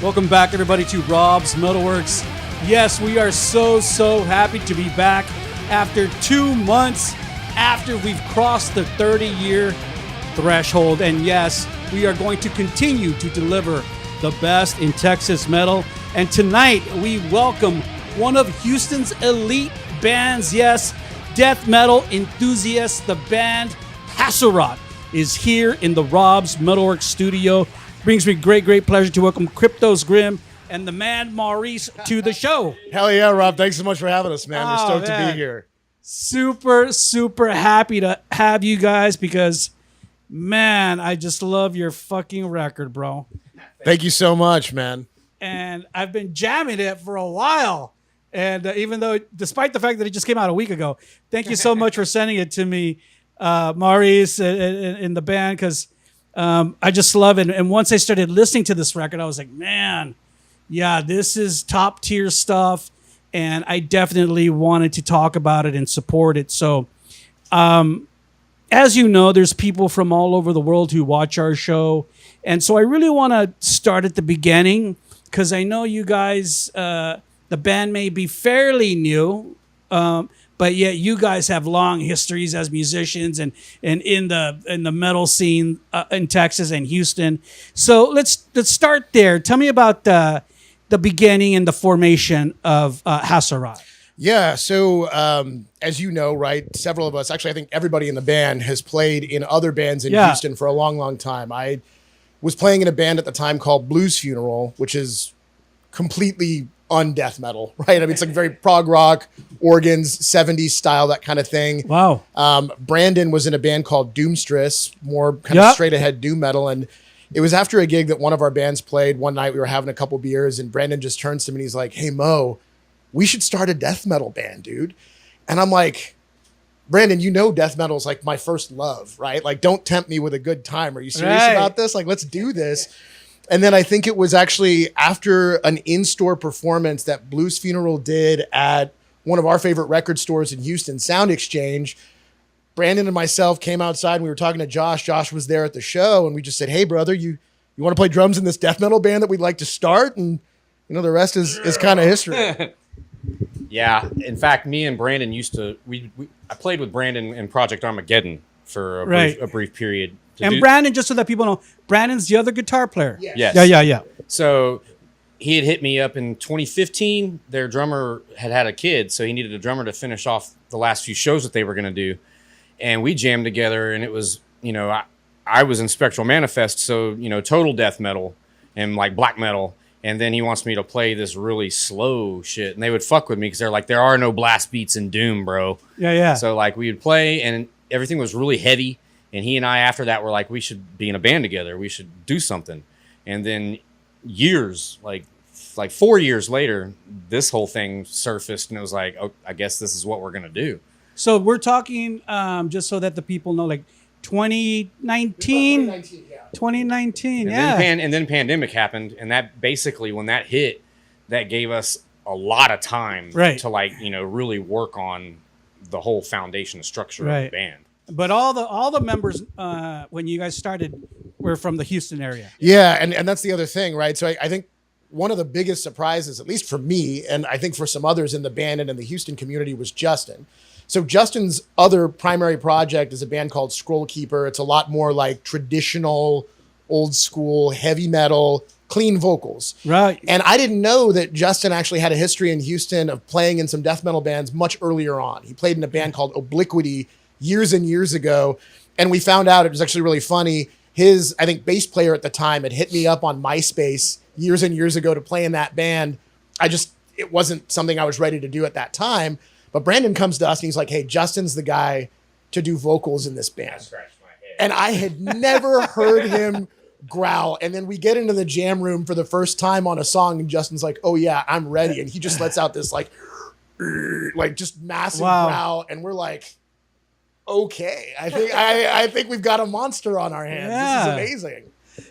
Welcome back, everybody, to Rob's MetalWorks. Yes, we are so happy to be back after 2 months after we've crossed the 30-year threshold. And yes, we are going to continue to deliver the best in Texas metal. And tonight, we welcome one of Houston's elite bands. Yes, death metal enthusiasts, the band Haserot is here in the Rob's MetalWorks studio. Brings me great pleasure to welcome Cryptos Grim and the man Maurice to the show. Hell yeah, Rob. Thanks so much for having us, man. We're stoked to be here. Super happy to have you guys because, man, I just love your fucking record, bro. Thank you so much, man. And I've been jamming it for a while. And even though, despite the fact that it just came out a week ago, thank you so much for sending it to me, Maurice and the band, because I just love it. And once I started listening to this record, I was like, man, yeah, this is top tier stuff. And I definitely wanted to talk about it and support it. So, as you know, there's people from all over the world who watch our show. And so I really want to start at the beginning because I know you guys, the band may be fairly new, but yet you guys have long histories as musicians and in the metal scene in Texas and Houston. So let's start there. Tell me about the beginning and the formation of Haserot. Yeah, so as you know, right, several of us, actually I think everybody in the band has played in other bands in Houston for a long time. I was playing in a band at the time called Blues Funeral, which is completely undeath metal, right? I mean, it's like very prog rock, organs, 70s style, that kind of thing. Wow. Brandon was in a band called Doomstress, more kind of straight ahead doom metal. And it was after a gig that one of our bands played one night. We were having a couple beers and Brandon just turns to me and he's like, "Hey, Mo, we should start a death metal band, dude." And I'm like, "Brandon, you know death metal is like my first love, right? Like, don't tempt me with a good time. Are you serious about this? Like, let's do this." And then I think it was actually after an in-store performance that Blues Funeral did at one of our favorite record stores in Houston, Sound Exchange. Brandon and myself came outside and we were talking to Josh. Josh was there at the show and we just said, "Hey, brother, you want to play drums in this death metal band that we'd like to start?" And, you know, the rest is kind of history. Yeah. In fact, me and Brandon used to, I played with Brandon in Project Armageddon for a brief period. And Brandon, just so that people know, Brandon's the other guitar player. Yes. Yeah. So he had hit me up in 2015. Their drummer had a kid, so he needed a drummer to finish off the last few shows that they were going to do. And we jammed together, and it was, you know, I was in Spectral Manifest, so, you know, total death metal and like black metal. And then he wants me to play this really slow shit. And they would fuck with me because they're like, there are no blast beats in Doom, bro. Yeah. So like we would play, and everything was really heavy. And he and I, after that, were like, we should be in a band together. We should do something. And then years, like 4 years later, this whole thing surfaced, and it was like, oh, I guess this is what we're going to do. So we're talking, just so that the people know, like 2019? 2019, and then pandemic happened. And that basically, when that hit, that gave us a lot of time to, like, you know, really work on the whole foundation structure of the band. But all the members, when you guys started, were from the Houston area. Yeah, and that's the other thing, right? So I think one of the biggest surprises, at least for me, and I think for some others in the band and in the Houston community, was Justin. So Justin's other primary project is a band called Scroll Keeper. It's a lot more like traditional, old school, heavy metal, clean vocals. Right. And I didn't know that Justin actually had a history in Houston of playing in some death metal bands much earlier on. He played in a band called Obliquity years and years ago. And we found out, it was actually really funny, his, I think, bass player at the time had hit me up on MySpace years and years ago to play in that band. It wasn't something I was ready to do at that time. But Brandon comes to us and he's like, "Hey, Justin's the guy to do vocals in this band." I scratched my head. And I had never heard him growl. And then we get into the jam room for the first time on a song and Justin's like, "Oh yeah, I'm ready." And he just lets out this like just massive growl. And we're like, okay, I think we've got a monster on our hands. Yeah. This is amazing.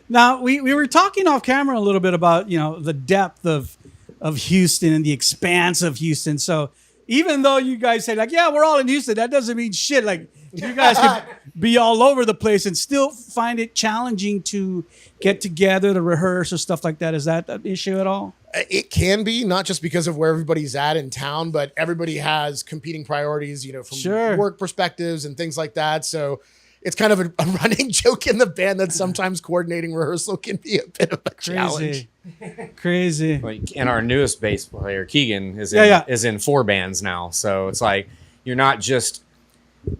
Now, we were talking off camera a little bit about, you know, the depth of Houston and the expanse of Houston. So even though you guys say like, yeah, we're all in Houston, that doesn't mean shit. Like You guys could be all over the place and still find it challenging to get together to rehearse or stuff like that. Is that an issue at all? It can be, not just because of where everybody's at in town, but everybody has competing priorities, from work perspectives and things like that. So it's kind of a running joke in the band that sometimes coordinating rehearsal can be a bit of a challenge. Crazy. And our newest bass player, Keegan, is in 4 bands now. So it's like, you're not just,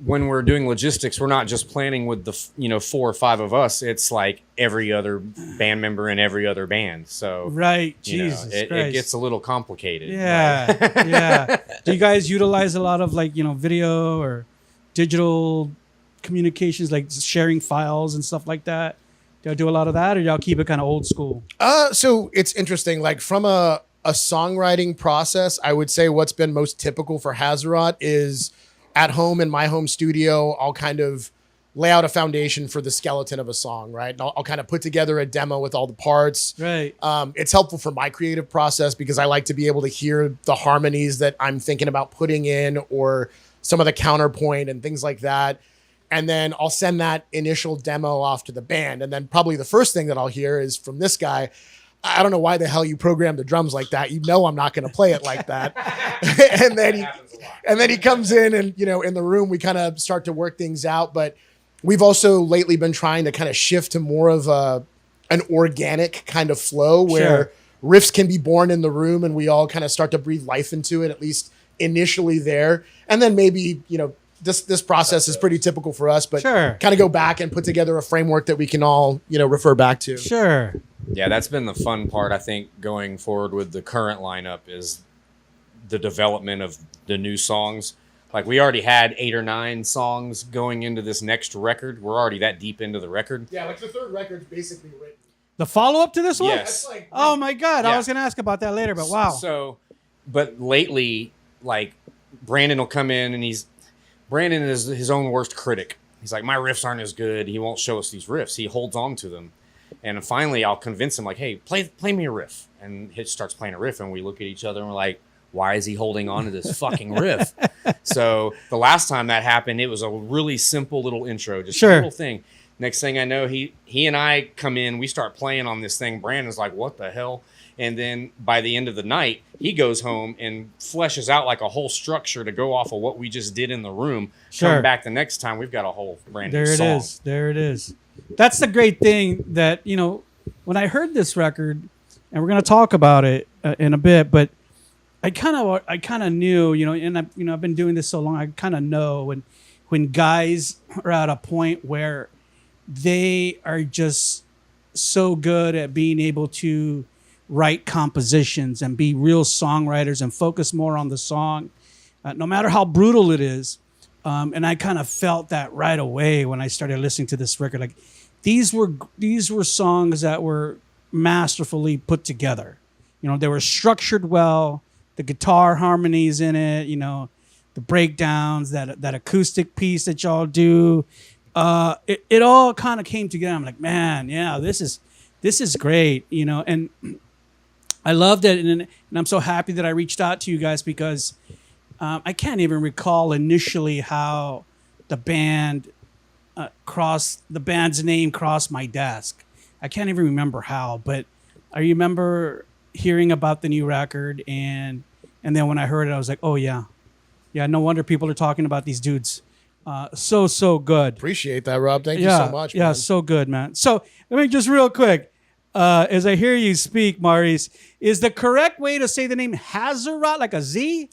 when we're doing logistics, we're not just planning with the 4 or 5 of us. It's like every other band member in every other band. So Jesus it gets a little complicated. Yeah. Do you guys utilize a lot of video or digital communications, like sharing files and stuff like that? Do y'all do a lot of that, or y'all keep it kind of old school? So it's interesting. Like from a songwriting process, I would say what's been most typical for Haserot is at home in my home studio, I'll kind of lay out a foundation for the skeleton of a song, right? And I'll kind of put together a demo with all the parts. Right. It's helpful for my creative process because I like to be able to hear the harmonies that I'm thinking about putting in, or some of the counterpoint and things like that. And then I'll send that initial demo off to the band. And then probably the first thing that I'll hear is from this guy, I don't know why the hell you programmed the drums like that. I'm not going to play it like that. and then he comes in and, in the room, we kind of start to work things out. But we've also lately been trying to kind of shift to more of an organic kind of flow where riffs can be born in the room and we all kind of start to breathe life into it, at least initially there. And then maybe, this process is pretty typical for us, but kind of go back and put together a framework that we can all, refer back to. Sure. Yeah, that's been the fun part, I think, going forward with the current lineup is the development of the new songs. Like, we already had 8 or 9 songs going into this next record. We're already that deep into the record. Yeah, like the third record's basically written. The follow-up to this one? Yes. Oh, my God. Yeah. I was going to ask about that later, but wow. So, but lately, like, Brandon will come in and Brandon is his own worst critic. He's like, my riffs aren't as good. He won't show us these riffs. He holds on to them. And finally, I'll convince him, like, hey, play me a riff. And he starts playing a riff, and we look at each other and we're like, why is he holding on to this fucking riff? So the last time that happened, it was a really simple little intro, just a little thing. Next thing I know, he and I come in, we start playing on this thing. Brandon's like, what the hell? And then by the end of the night, he goes home and fleshes out like a whole structure to go off of what we just did in the room. Come back the next time, we've got a whole brand new song. There it is. That's the great thing that, when I heard this record, and we're going to talk about it in a bit, but I kind of knew, and I've been doing this so long, I kind of know when guys are at a point where they are just so good at being able to write compositions and be real songwriters and focus more on the song, no matter how brutal it is. And I kind of felt that right away when I started listening to this record. Like, these were songs that were masterfully put together. They were structured well. The guitar harmonies in it, the breakdowns, that acoustic piece that y'all do, it all kind of came together. I'm like, man, yeah, this is great, and I loved it, and I'm so happy that I reached out to you guys because I can't even recall initially how the band's name crossed my desk. I can't even remember how, but I remember hearing about the new record, and then when I heard it, I was like, oh yeah, no wonder people are talking about these dudes. So good. Appreciate that, Rob. Thank you so much. Yeah, man. So good, man. So let me just real quick, as I hear you speak, Maurice, is the correct way to say the name Haserot like a Z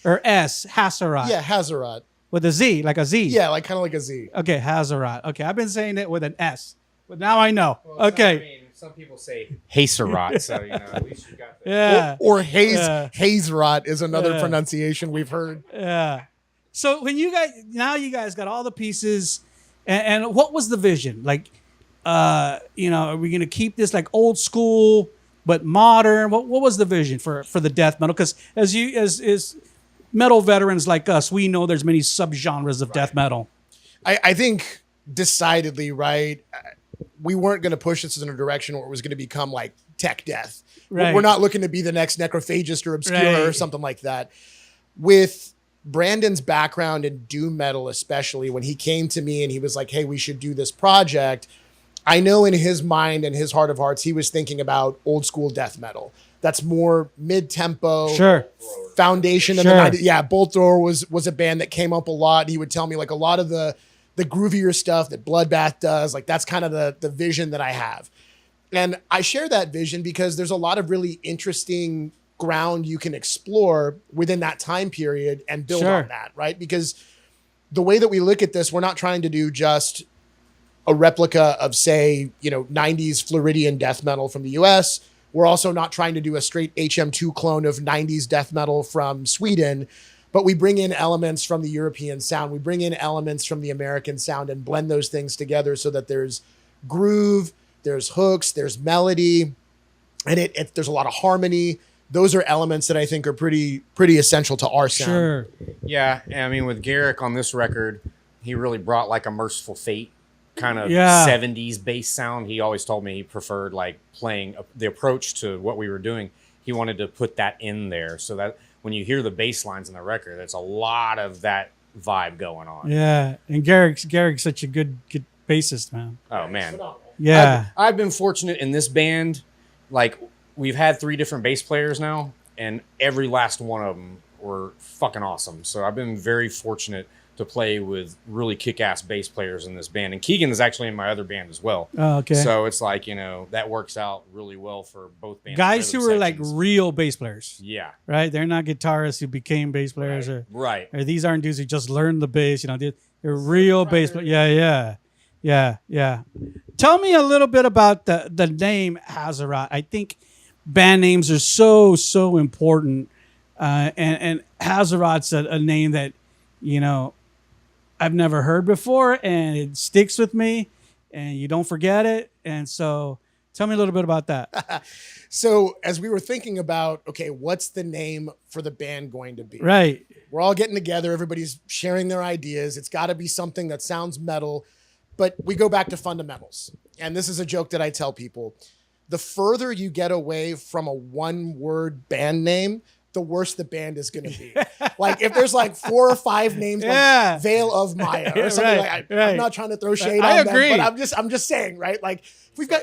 or S? Haserot. Yeah, Haserot. With a Z, like a Z. Yeah, like kind of like a Z. Okay, Haserot. Okay, I've been saying it with an S, but now I know. Well, okay. Some people say Haserot, so at least you got that. Yeah. Or Haserot is another pronunciation we've heard. Yeah. So when you guys got all the pieces, and what was the vision? Like, are we gonna keep this like old school but modern? What was the vision for the death metal? Because as metal veterans like us, we know there's many subgenres of death metal. I think decidedly, right, we weren't going to push this in a direction where it was going to become like tech death. Right. We're not looking to be the next Necrophagist or Obscura or something like that. With Brandon's background in doom metal, especially when he came to me and he was like, hey, we should do this project. I know in his mind and his heart of hearts, he was thinking about old school death metal. That's more mid-tempo. Sure. Foundation of the 90s. Yeah, Bolt Thrower was a band that came up a lot. He would tell me like a lot of the groovier stuff that Bloodbath does. Like that's kind of the vision that I have. And I share that vision because there's a lot of really interesting ground you can explore within that time period and build on that, right? Because the way that we look at this, we're not trying to do just a replica of, say, 90s Floridian death metal from the US. We're also not trying to do a straight HM2 clone of 90s death metal from Sweden, but we bring in elements from the European sound. We bring in elements from the American sound and blend those things together so that there's groove, there's hooks, there's melody, and there's a lot of harmony. Those are elements that I think are pretty essential to our sound. Sure. Yeah, I mean, with Garrick on this record, he really brought like a Merciful Fate kind of 70s bass sound. He always told me he preferred like playing the approach to what we were doing. He wanted to put that in there so that when you hear the bass lines in the record, there's a lot of that vibe going on. Yeah, and Garrick's such a good bassist, man. Oh, man. Yeah. I've been fortunate in this band. Like, we've had 3 different bass players now, and every last one of them were fucking awesome. So I've been very fortunate to play with really kick-ass bass players in this band. And Keegan is actually in my other band as well. Oh, okay. So it's like, that works out really well for both bands. Guys who are like real bass players. Yeah. Right? They're not guitarists who became bass players. Right. Or these aren't dudes who just learned the bass. They're real bass players. Yeah. Tell me a little bit about the name Haserot. I think band names are so important. And Haserot's a name that, I've never heard before, and it sticks with me, and you don't forget it. And so tell me a little bit about that. So as we were thinking about, okay, what's the name for the band going to be? Right. We're all getting together. Everybody's sharing their ideas. It's got to be something that sounds metal, but we go back to fundamentals. And this is a joke that I tell people. The further you get away from a one-word band name, the worse the band is going to be. Like if there's like 4 or 5 names, like Veil of Maya or something like. I'm not trying to throw shade on them, but I'm just saying, right? Like if we've got,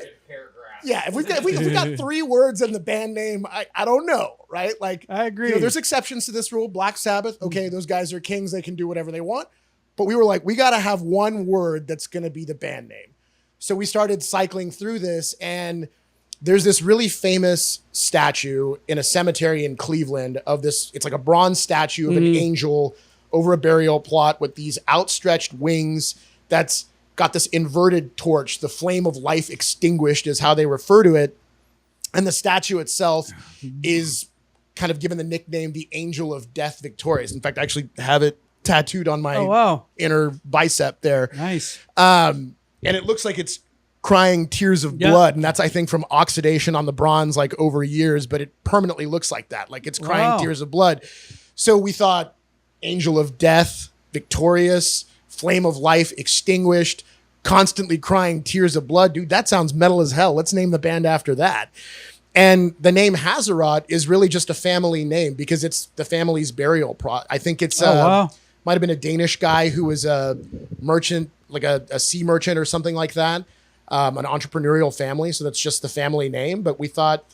if we've got 3 words in the band name, I don't know, right? Like I agree. There's exceptions to this rule. Black Sabbath, okay, those guys are kings; they can do whatever they want. But we were like, we got to have one word that's going to be the band name. So we started cycling through this, and there's this really famous statue in a cemetery in Cleveland of this. It's like a bronze statue of an angel over a burial plot with these outstretched wings that's got this inverted torch. The flame of life extinguished is how they refer to it. And the statue itself is kind of given the nickname the Angel of Death Victorious. In fact, I actually have it tattooed on my inner bicep there. Nice. And it looks like it's crying tears of blood, and that's I think from oxidation on the bronze like over years, but it permanently looks like that, like it's crying tears of blood. So we thought Angel of Death Victorious, Flame of Life Extinguished, constantly crying tears of blood. Dude, that sounds metal as hell. Let's name the band after that. And the name Haserot is really just a family name because it's the family's burial plot. I think it's might have been a Danish guy who was a merchant, like a sea merchant or something like that. An entrepreneurial family, so that's just the family name. But we thought,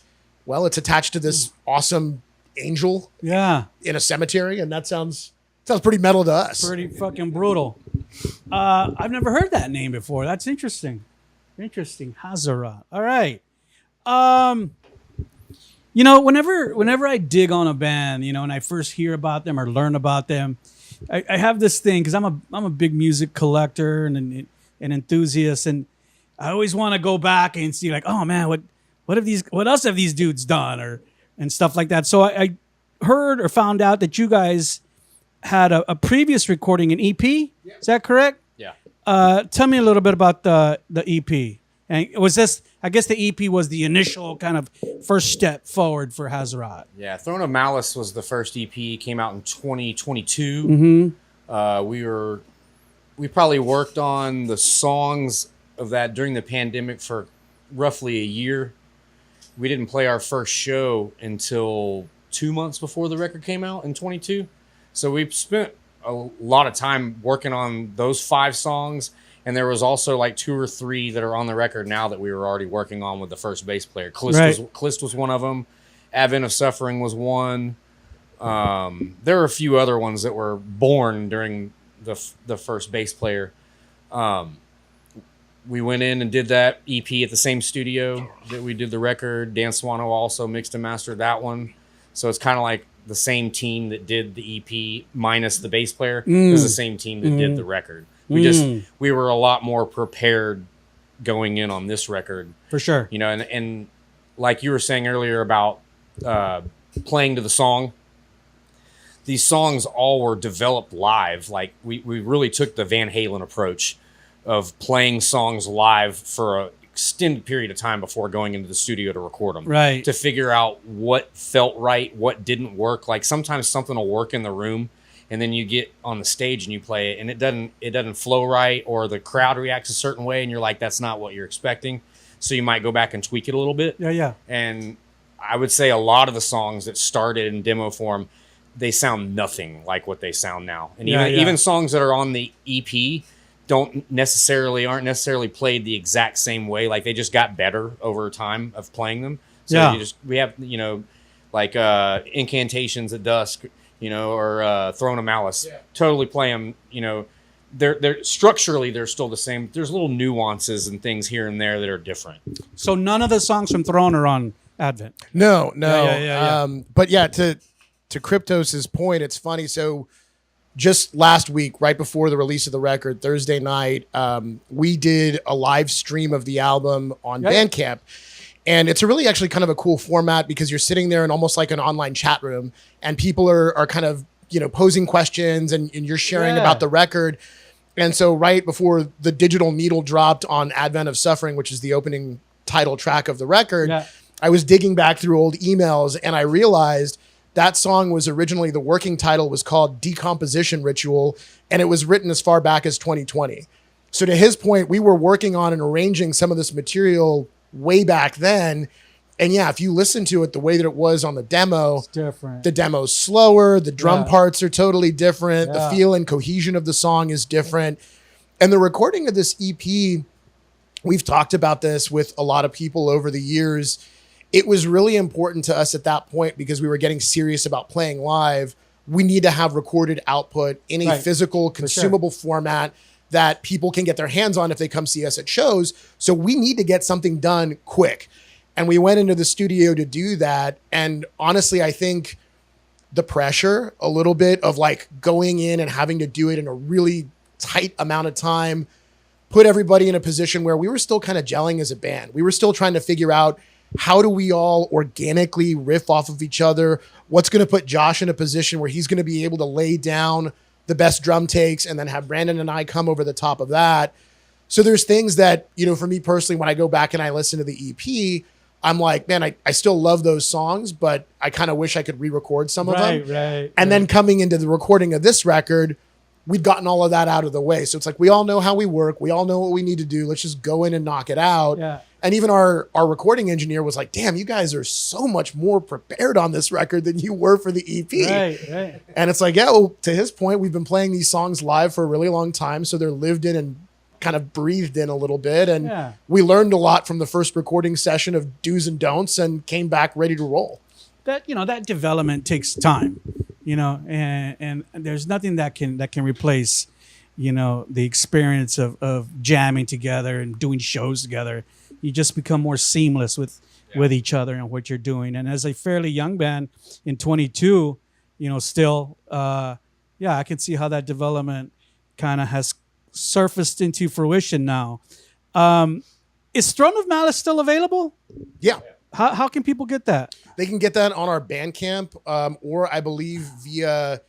well, it's attached to this awesome angel in a cemetery, and that sounds pretty metal to us. Pretty fucking brutal. I've never heard that name before. That's interesting. Haserot. All right. Whenever I dig on a band, and I first hear about them or learn about them, I have this thing because I'm a big music collector and an enthusiast, and I always want to go back and see like, oh man, what else have these dudes done and stuff like that. So I heard or found out that you guys had a previous recording, an EP. Yeah. Is that correct? Yeah. Tell me a little bit about the EP. And was this? I guess the EP was the initial kind of first step forward for Haserot. Yeah, Throne of Malice was the first EP. Came out in 2022. Mm-hmm. We probably worked on the songs of that during the pandemic for roughly a year. We didn't play our first show until 2 months before the record came out in 22. So we spent a lot of time working on those 5 songs. And there was also like 2 or 3 that are on the record now that we were already working on with the first bass player. Calist was one of them. Advent of Suffering was one. There were a few other ones that were born during the first bass player. We went in and did that EP at the same studio that we did the record. Dan Swano also mixed and mastered that one. So it's kind of like the same team that did the EP minus the bass player is the same team that did the record. We were a lot more prepared going in on this record. For sure. You know, and like you were saying earlier about playing to the song, these songs all were developed live. Like we really took the Van Halen approach of playing songs live for an extended period of time before going into the studio to record them. Right. To figure out what felt right, what didn't work. Like sometimes something will work in the room and then you get on the stage and you play it and it doesn't flow right, or the crowd reacts a certain way and you're like, that's not what you're expecting. So you might go back and tweak it a little bit. Yeah. And I would say a lot of the songs that started in demo form, they sound nothing like what they sound now. And even songs that are on the EP aren't necessarily played the exact same way. Like they just got better over time of playing them. So we have, like Incantations at Dusk, or Throne of Malice. Yeah. Totally play them, they're structurally they're still the same. There's little nuances and things here and there that are different. So none of the songs from Throne are on Advent. No. Yeah. But yeah, to Cryptos' point, it's funny. So just last week, right before the release of the record, Thursday night, we did a live stream of the album on Bandcamp. And it's a really actually kind of a cool format because you're sitting there in almost like an online chat room and people are kind of, posing questions and you're sharing about the record. And so right before the digital needle dropped on Advent of Suffering, which is the opening title track of the record, I was digging back through old emails and I realized that song was originally, the working title was called Decomposition Ritual, and it was written as far back as 2020. So to his point, we were working on and arranging some of this material way back then. And yeah, if you listen to it the way that it was on the demo, it's different. The demo's slower, the drum parts are totally different, the feel and cohesion of the song is different. And the recording of this EP, we've talked about this with a lot of people over the years. It was really important to us at that point because we were getting serious about playing live. We need to have recorded output in a physical, consumable format that people can get their hands on if they come see us at shows. So we need to get something done quick. And we went into the studio to do that. And honestly, I think the pressure a little bit of like going in and having to do it in a really tight amount of time put everybody in a position where we were still kind of gelling as a band. We were still trying to figure out, how do we all organically riff off of each other? What's going to put Josh in a position where he's going to be able to lay down the best drum takes and then have Brandon and I come over the top of that? So there's things that, for me personally, when I go back and I listen to the EP, I'm like, man, I still love those songs, but I kind of wish I could re-record some of them. And then coming into the recording of this record, we'd gotten all of that out of the way. So it's like, we all know how we work. We all know what we need to do. Let's just go in and knock it out. Yeah. And even our recording engineer was like, damn, you guys are so much more prepared on this record than you were for the EP. Right. And it's like, yeah, well, to his point, we've been playing these songs live for a really long time. So they're lived in and kind of breathed in a little bit. And we learned a lot from the first recording session of do's and don'ts and came back ready to roll. That, that development takes time, and there's nothing that can replace, the experience of jamming together and doing shows together. You just become more seamless with each other and what you're doing. And as a fairly young band in 22, still, I can see how that development kind of has surfaced into fruition now. Is Throne of Malice still available? Yeah. How can people get that? They can get that on our Bandcamp, or I believe via, it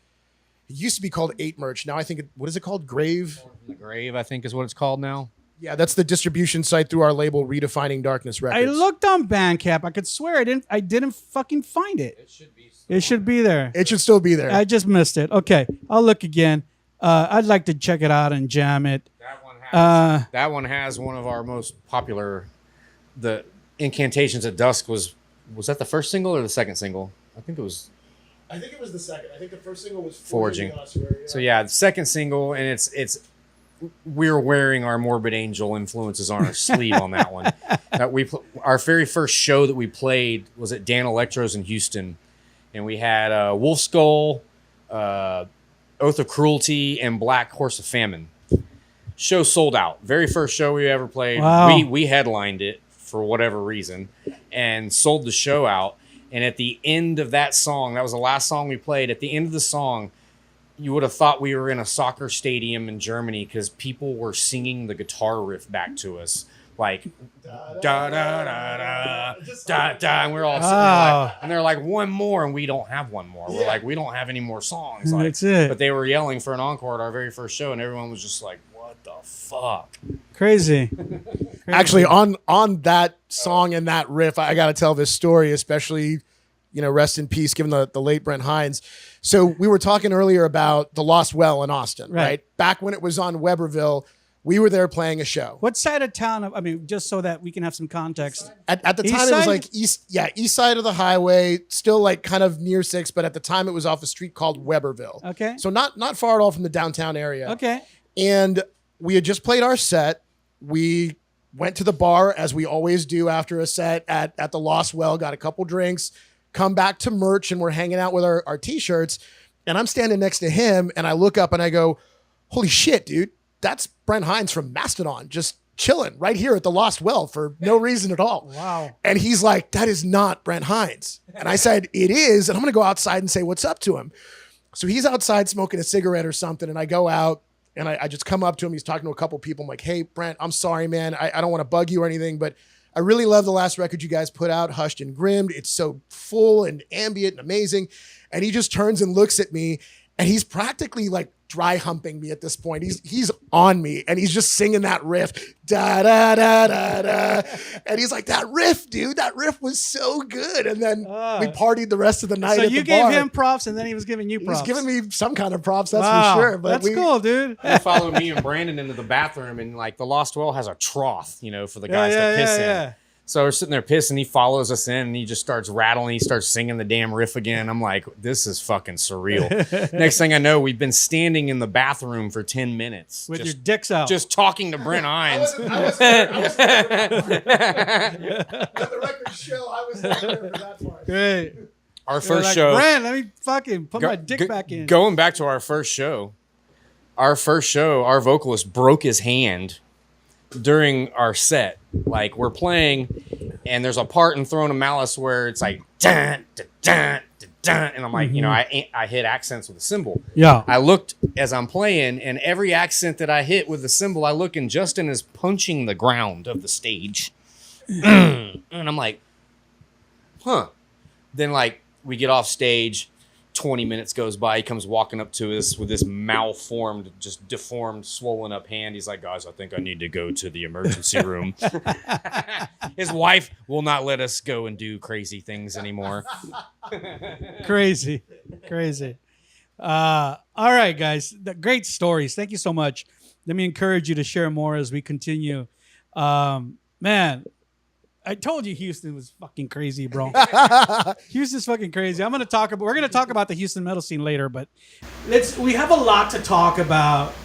used to be called 8 Merch. Now I think, what is it called? Grave? The Grave, I think is what it's called now. Yeah, that's the distribution site through our label, Redefining Darkness Records. I looked on Bandcamp. I could swear I didn't fucking find it. It should be there. It should still be there. I just missed it. Okay, I'll look again. I'd like to check it out and jam it. That one has one of our most popular, the Incantations at Dusk was that the first single or the second single? I think it was I think it was the second. I think the first single was Forging. Us, where, So yeah, the second single, and it's we're wearing our Morbid Angel influences on our sleeve on that one. Our very first show that we played was at Dan Electro's in Houston, and we had Wolf Skull, Oath of Cruelty, and Black Horse of Famine. Show sold out. Very first show we ever played. Wow. We headlined it for whatever reason and sold the show out. And at the end of that song, that was the last song we played. At the end of the song, you would have thought we were in a soccer stadium in Germany because people were singing the guitar riff back to us. Like, da da da da da da, and we're all sitting there like, and they're like, one more, and we don't have one more. We're like, we don't have any more songs. Like, That's it. But they were yelling for an encore at our very first show, and everyone was just like, what the fuck? Crazy. Actually, on that song and that riff, I got to tell this story, especially, rest in peace, given the late Brent Hines. So we were talking earlier about the Lost Well in Austin, right? Back when it was on Weberville, we were there playing a show. What side of town? I mean, just so that we can have some context. At the East time, it was side? like east side of the highway, still like kind of near 6, but at the time it was off a street called Weberville. Okay. So not far at all from the downtown area. Okay. And we had just played our set. We went to the bar, as we always do after a set at the Lost Well, got a couple drinks, come back to merch, and we're hanging out with our T-shirts. And I'm standing next to him, and I look up and I go, holy shit, dude, that's Brent Hines from Mastodon, just chilling right here at the Lost Well for no reason at all. Wow. And he's like, that is not Brent Hines. And I said, it is. And I'm going to go outside and say what's up to him. So he's outside smoking a cigarette or something. And I go out and I just come up to him. He's talking to a couple people. I'm like, hey, Brent, I'm sorry, man. I don't want to bug you or anything, but I really love the last record you guys put out, Hushed and Grimmed. It's so full and ambient and amazing. And he just turns and looks at me, and he's practically like dry humping me at this point. He's on me, and he's just singing that riff, da da da da da, and he's like, "That riff, dude, that riff was so good." And then we partied the rest of the night. So at you the gave bar. him props, and then he was giving you props. He's giving me some kind of props, that's Wow. for sure. But That's cool, dude. They followed me and Brandon into the bathroom, and like the Lost Well has a trough, for the guys to piss in. So we're sitting there pissing. He follows us in, and he just starts rattling. He starts singing the damn riff again. I'm like, this is fucking surreal. Next thing I know, we've been standing in the bathroom for 10 minutes. With your dicks out. Just talking to Brent Hines. I was there. At the record show, I was there for that part. Great. Our You're first like, show. Brand, let me fucking put my dick back in. Going back to our first show, our vocalist broke his hand during our set. Like, we're playing, and there's a part in Throne of Malice where it's like, dun, dun, dun, dun, dun, and I'm like, I hit accents with a cymbal. Yeah. I looked as I'm playing, and every accent that I hit with the cymbal, I look, and Justin is punching the ground of the stage. And I'm like, huh. Then, like, we get off stage, 20 minutes goes by, he comes walking up to us with this malformed, just deformed, swollen up hand. He's like, guys, I think I need to go to the emergency room. His wife will not let us go and do crazy things anymore. Crazy. All right, guys. Great stories. Thank you so much. Let me encourage you to share more as we continue. Man, I told you Houston was fucking crazy, bro. Houston's fucking crazy. We're gonna talk about the Houston metal scene later, but we have a lot to talk about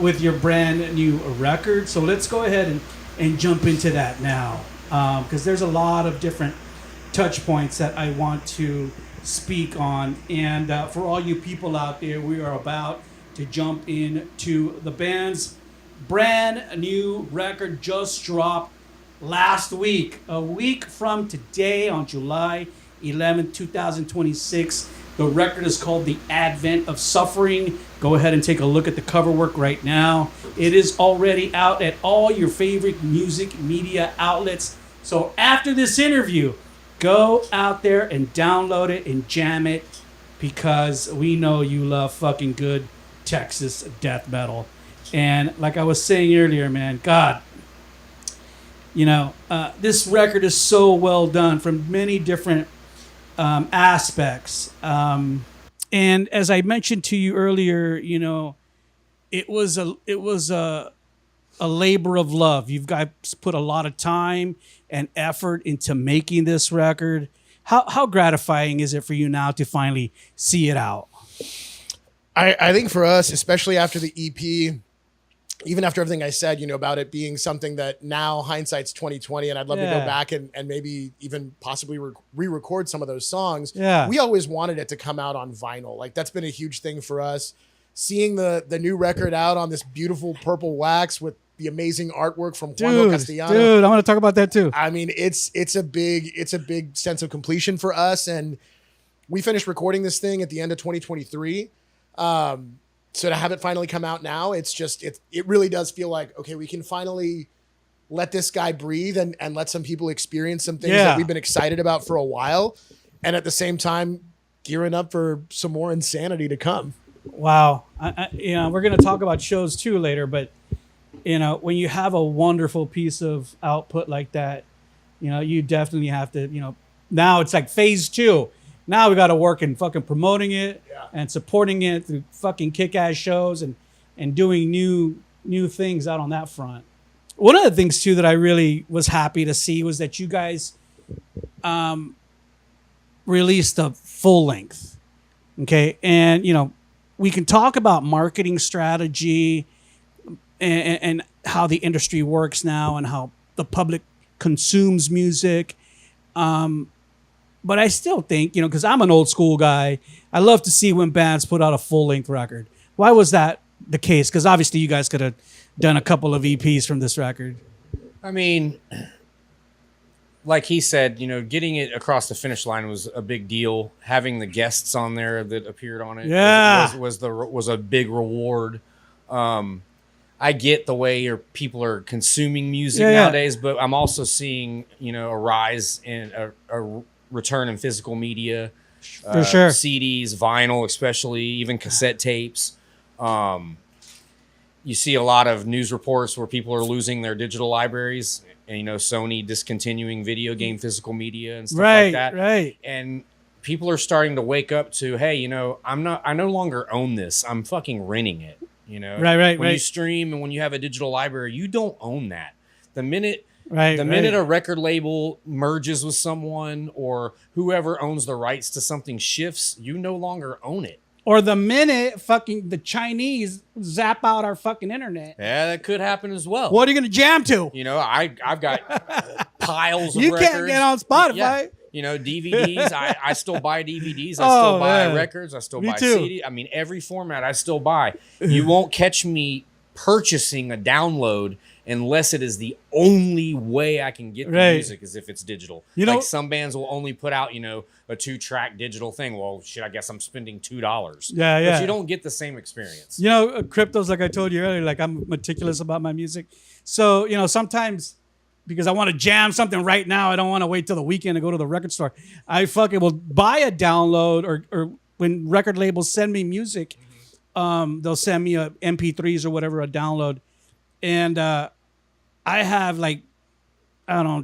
with your brand new record. So let's go ahead and jump into that now, because there's a lot of different touch points that I want to speak on. And for all you people out there, we are about to jump into the band's brand new record. Just dropped last week, a week from today, on July 11th, 2026. The record is called The Advent of Suffering. Go ahead and take a look at the cover work right now. It is already out at all your favorite music media outlets. So after this interview, go out there and download it and jam it, because we know you love fucking good Texas death metal. And like I was saying earlier, man, God, this record is so well done from many different aspects. And as I mentioned to you earlier, it was a labor of love. You've guys put a lot of time and effort into making this record. How gratifying is it for you now to finally see it out? I think for us, especially after the EP, even after everything I said, about it being something that now hindsight's 2020, and I'd love to go back and maybe even possibly re-record some of those songs. Yeah. We always wanted it to come out on vinyl. Like, that's been a huge thing for us. Seeing the new record out on this beautiful purple wax with the amazing artwork from Juan Castellano. Dude, I want to talk about that too. I mean, it's a big sense of completion for us. And we finished recording this thing at the end of 2023. So to have it finally come out now, it really does feel like, okay, we can finally let this guy breathe and let some people experience some things that we've been excited about for a while. And at the same time, gearing up for some more insanity to come. Wow. We're going to talk about shows too later, but when you have a wonderful piece of output like that, you definitely have to, now it's like phase 2. Now we got to work in fucking promoting it and supporting it through fucking kick-ass shows and doing new things out on that front. One of the things too that I really was happy to see was that you guys released a full length. Okay. And, we can talk about marketing strategy and how the industry works now and how the public consumes music. But I still think, because I'm an old school guy, I love to see when bands put out a full length record. Why was that the case? Because obviously you guys could have done a couple of EPs from this record. I mean, like he said, getting it across the finish line was a big deal. Having the guests on there that appeared on it was a big reward. I get the way people are consuming music nowadays, but I'm also seeing, a rise in a return in physical media, for sure. CDs, vinyl, especially even cassette tapes. You see a lot of news reports where people are losing their digital libraries, and Sony discontinuing video game physical media and stuff like that. Right. And people are starting to wake up to, hey, I no longer own this. I'm fucking renting it. Right. When you stream and when you have a digital library, you don't own that. The minute a record label merges with someone or whoever owns the rights to something shifts, you no longer own it. Or the minute fucking the Chinese zap out our fucking internet. Yeah, that could happen as well. What are you going to jam to? I've got piles of you records. Can't get on Spotify. Yeah. DVDs. I still buy DVDs. I still buy records. I still buy CD. I mean, every format I still buy. You won't catch me purchasing a download unless it is the only way I can get the music is if it's digital. Like some bands will only put out, a 2-track digital thing. Well, shit, I guess I'm spending $2. Yeah. But you don't get the same experience. Cryptos, like I told you earlier, like I'm meticulous about my music. So, sometimes because I want to jam something right now, I don't want to wait till the weekend to go to the record store. I fucking will buy a download or when record labels send me music, they'll send me a MP3s or whatever, a download. And I have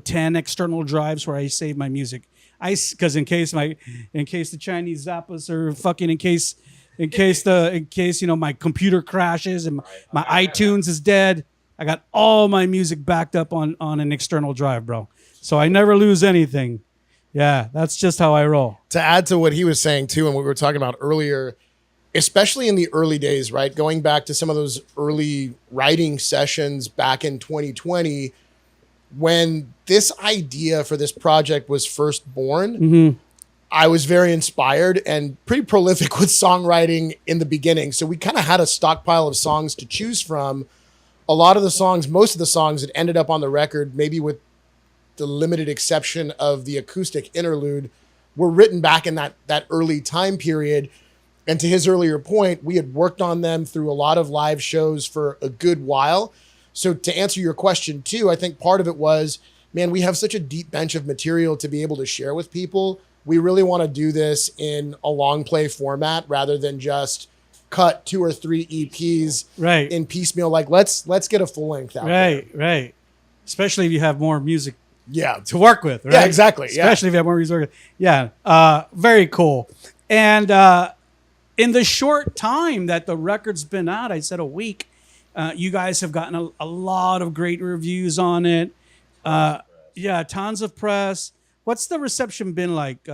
10 external drives where I save my music. Because in case the Chinese zap us or fucking in case my computer crashes and my iTunes is dead, I got all my music backed up on an external drive, bro. So I never lose anything. Yeah, that's just how I roll. To add to what he was saying too, and what we were talking about earlier, especially in the early days, right? Going back to some of those early writing sessions back in 2020, when this idea for this project was first born, I was very inspired and pretty prolific with songwriting in the beginning. So we kind of had a stockpile of songs to choose from. A lot of the songs, most of the songs that ended up on the record, maybe with the limited exception of the acoustic interlude, were written back in that early time period. And to his earlier point, we had worked on them through a lot of live shows for a good while. So to answer your question too, I think part of it was, man, we have such a deep bench of material to be able to share with people. We really want to do this in a long play format rather than just cut 2 or 3 EPs in piecemeal. Like let's get a full length out. Right. Especially if you have more music to work with, right? Yeah, exactly. Especially if you have more music. Yeah. Very cool. And in the short time that the record's been out, I said a week, you guys have gotten a lot of great reviews on it. Tons of press. What's the reception been like?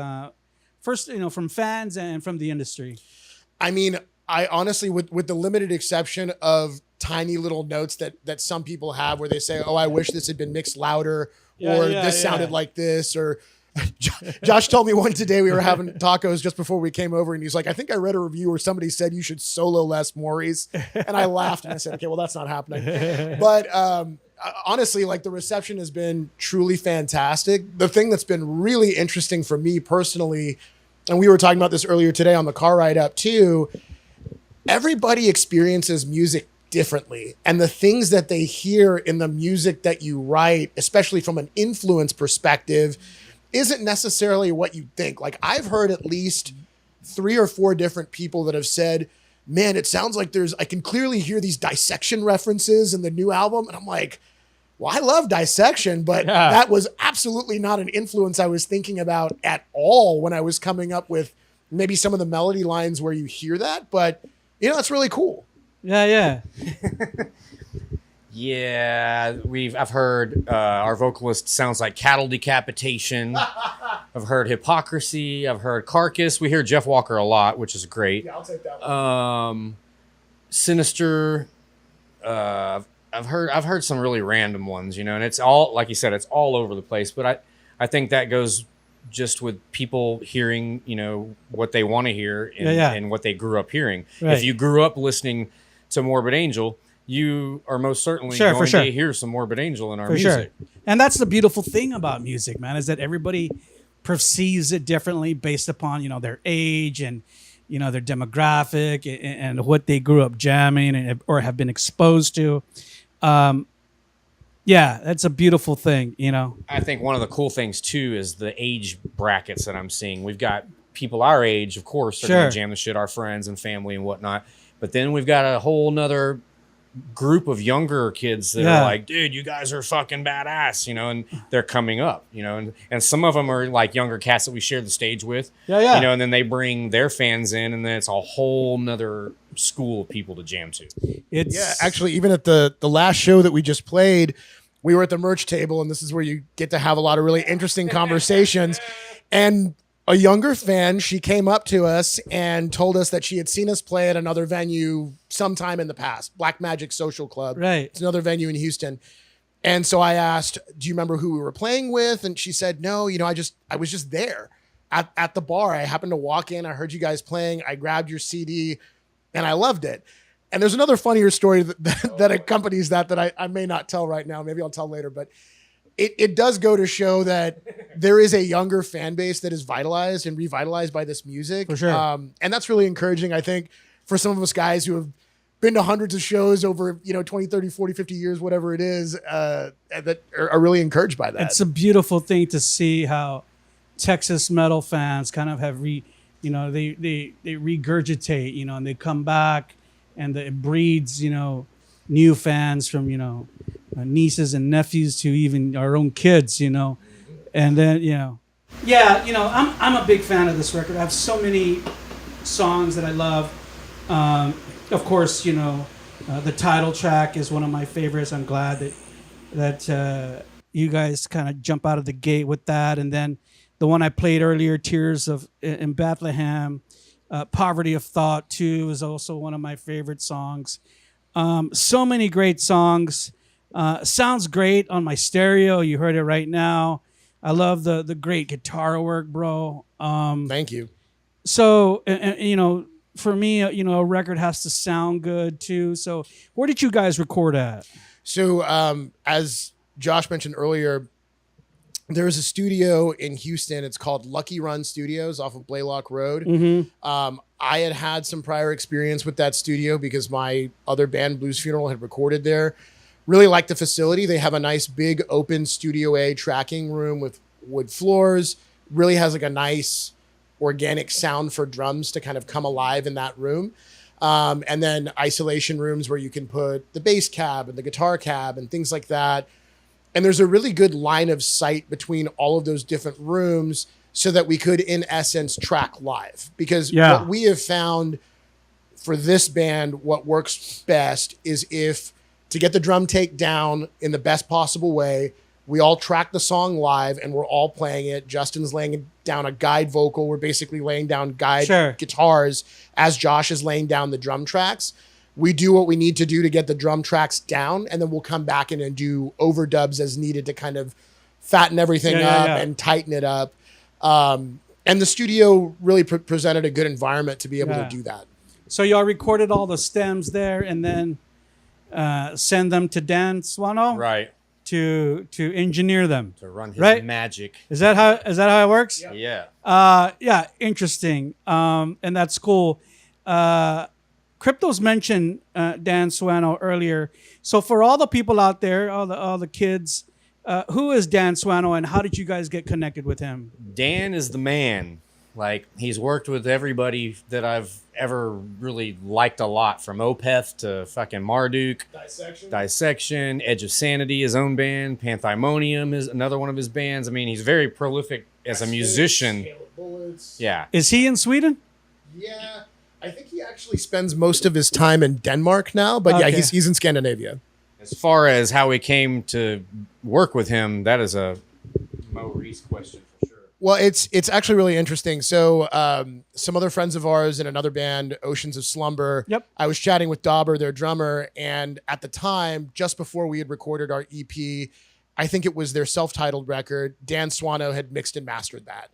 First, from fans and from the industry. I mean, I honestly, with the limited exception of tiny little notes that some people have where they say, oh, I wish this had been mixed louder, or this sounded like this, or Josh told me one today we were having tacos just before we came over, and he's like, I think I read a review where somebody said you should solo less, Maurice. And I laughed and I said, okay, well, that's not happening. But honestly, like, the reception has been truly fantastic. The thing that's been really interesting for me personally, and we were talking about this earlier today on the car ride up too, everybody experiences music differently. And the things that they hear in the music that you write, especially from an influence perspective, isn't necessarily what you think. Like, I've heard at least 3 or 4 different people that have said, man, it sounds like I can clearly hear these dissection references in the new album. And I'm like, well, I love dissection, but that was absolutely not an influence I was thinking about at all when I was coming up with maybe some of the melody lines where you hear that. But, it's really cool. Yeah. Yeah, I've heard our vocalist sounds like cattle decapitation. I've heard hypocrisy. I've heard carcass. We hear Jeff Walker a lot, which is great. Yeah, I'll take that one. Sinister. I've heard some really random ones, and it's all, like you said, it's all over the place. But I think that goes just with people hearing, what they want to hear and what they grew up hearing. Right. If you grew up listening to Morbid Angel, you are most certainly going to hear some Morbid Angel in our music. Sure. And that's the beautiful thing about music, man, is that everybody perceives it differently based upon, their age and, their demographic and what they grew up jamming or have been exposed to. That's a beautiful thing, I think one of the cool things, too, is the age brackets that I'm seeing. We've got people our age, of course, are going to jam the shit, our friends and family and whatnot. But then we've got a whole nother group of younger kids that are like, dude, you guys are fucking badass, and they're coming up, and some of them are like younger cats that we share the stage with, and then they bring their fans in, and then it's a whole nother school of people to jam to. Actually, even at the last show that we just played, we were at the merch table, and this is where you get to have a lot of really interesting conversations. And a younger fan, she came up to us and told us that she had seen us play at another venue sometime in the past, Black Magic Social Club. Right. It's another venue in Houston. And so I asked, do you remember who we were playing with? And she said, no, I was just there at the bar. I happened to walk in. I heard you guys playing. I grabbed your CD and I loved it. And there's another funnier story that accompanies that I may not tell right now. Maybe I'll tell later, but it does go to show that there is a younger fan base that is vitalized and revitalized by this music. For sure. And that's really encouraging, I think, for some of us guys who have been to hundreds of shows over, 20, 30, 40, 50 years, whatever it is, that are really encouraged by that. It's a beautiful thing to see how Texas metal fans kind of have they regurgitate, and they come back, and it breeds, new fans from, nieces and nephews to even our own kids, and then, I'm a big fan of this record. I have so many songs that I love. Of course, the title track is one of my favorites. I'm glad that you guys kind of jump out of the gate with that. And then the one I played earlier, Tears in Bethlehem, Poverty of Thought 2 is also one of my favorite songs. So many great songs. Sounds great on my stereo. You heard it right now. I love the great guitar work, bro. Thank you. So, and for me, a record has to sound good too. So where did you guys record at? So as Josh mentioned earlier, there's a studio in Houston. It's called Lucky Run Studios off of Blaylock Road. Mm-hmm. I had some prior experience with that studio because my other band, Blues Funeral, had recorded there. Really like the facility. They have a nice big open Studio A tracking room with wood floors. Really has like a nice organic sound for drums to kind of come alive in that room. And then isolation rooms where you can put the bass cab and the guitar cab and things like that. And there's a really good line of sight between all of those different rooms so that we could, in essence, track live. Because what we have found for this band, what works best is if to get the drum take down in the best possible way, We all track the song live and we're all playing it. Justin's laying down a guide vocal. We're basically laying down guide guitars as Josh is laying down the drum tracks. We do what we need to do to get the drum tracks down, and then we'll come back in and do overdubs as needed to kind of fatten everything up and tighten it up. And the studio really presented a good environment to be able to do that. So y'all recorded all the stems there and then send them to Dan Swano? Right. To engineer them, to run his magic. Is that how it works? Yeah. Yeah. Interesting. And that's cool. Cryptos mentioned Dan Swano earlier. So for all the people out there, all the kids, who is Dan Swano and how did you guys get connected with him? Dan is the man. Like, he's worked with everybody that I've ever really liked a lot, from Opeth to fucking Marduk, Dissection, Edge of Sanity, his own band, Panthymonium is another one of his bands. I mean, he's very prolific as a musician. Yeah. Is he in Sweden? Yeah, I think he actually spends most of his time in Denmark now, but yeah, he's in Scandinavia. As far as how we came to work with him, that is a Maurice question. Well, it's actually really interesting. So some other friends of ours in another band, Oceans of Slumber, I was chatting with Dauber, their drummer, and at the time, just before we had recorded our EP, I think it was their self-titled record, Dan Swano had mixed and mastered that.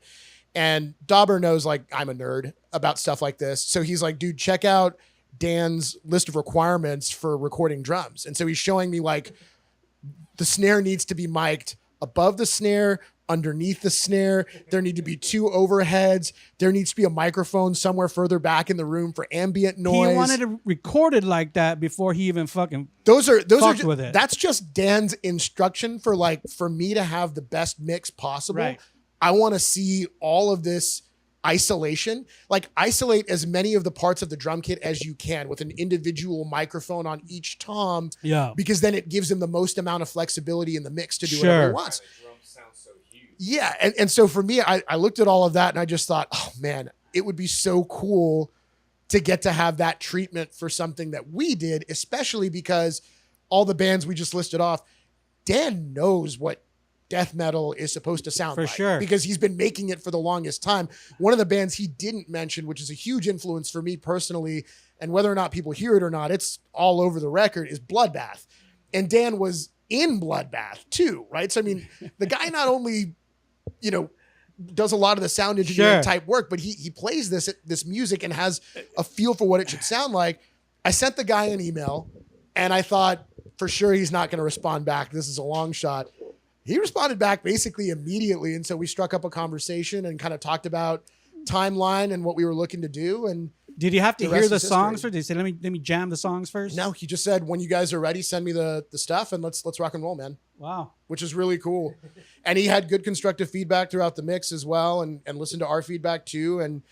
And Dauber knows, like, I'm a nerd about stuff like this. So he's like, dude, check out Dan's list of requirements for recording drums. And so he's showing me, like, the snare needs to be mic'd above the snare, underneath the snare. There need to be 2 overheads. There needs to be a microphone somewhere further back in the room for ambient noise. He wanted to record it like that before he even fucking those are with it. That's just Dan's instruction for me to have the best mix possible. Right. I want to see all of this isolation, like isolate as many of the parts of the drum kit as you can with an individual microphone on each tom. Yeah. Because then it gives him the most amount of flexibility in the mix to do whatever he wants. Yeah. And so for me, I looked at all of that and I just thought, oh man, it would be so cool to get to have that treatment for something that we did, especially because all the bands we just listed off, Dan knows what death metal is supposed to sound for like, sure, because he's been making it for the longest time. One of the bands he didn't mention, which is a huge influence for me personally, and whether or not people hear it or not, it's all over the record, is Bloodbath. And Dan was in Bloodbath too, right? So I mean, the guy not only, you know, does a lot of the sound engineering type work, but he plays this music and has a feel for what it should sound like. I sent the guy an email and I thought for sure he's not going to respond back. This is a long shot. He responded back basically immediately. And so we struck up a conversation and kind of talked about timeline and what we were looking to do. And did you have to hear the songs first? Did he say, let me jam the songs first? No, he just said, when you guys are ready, send me the stuff and let's rock and roll, man. Wow. Which is really cool. And he had good constructive feedback throughout the mix as well, and listened to our feedback too. And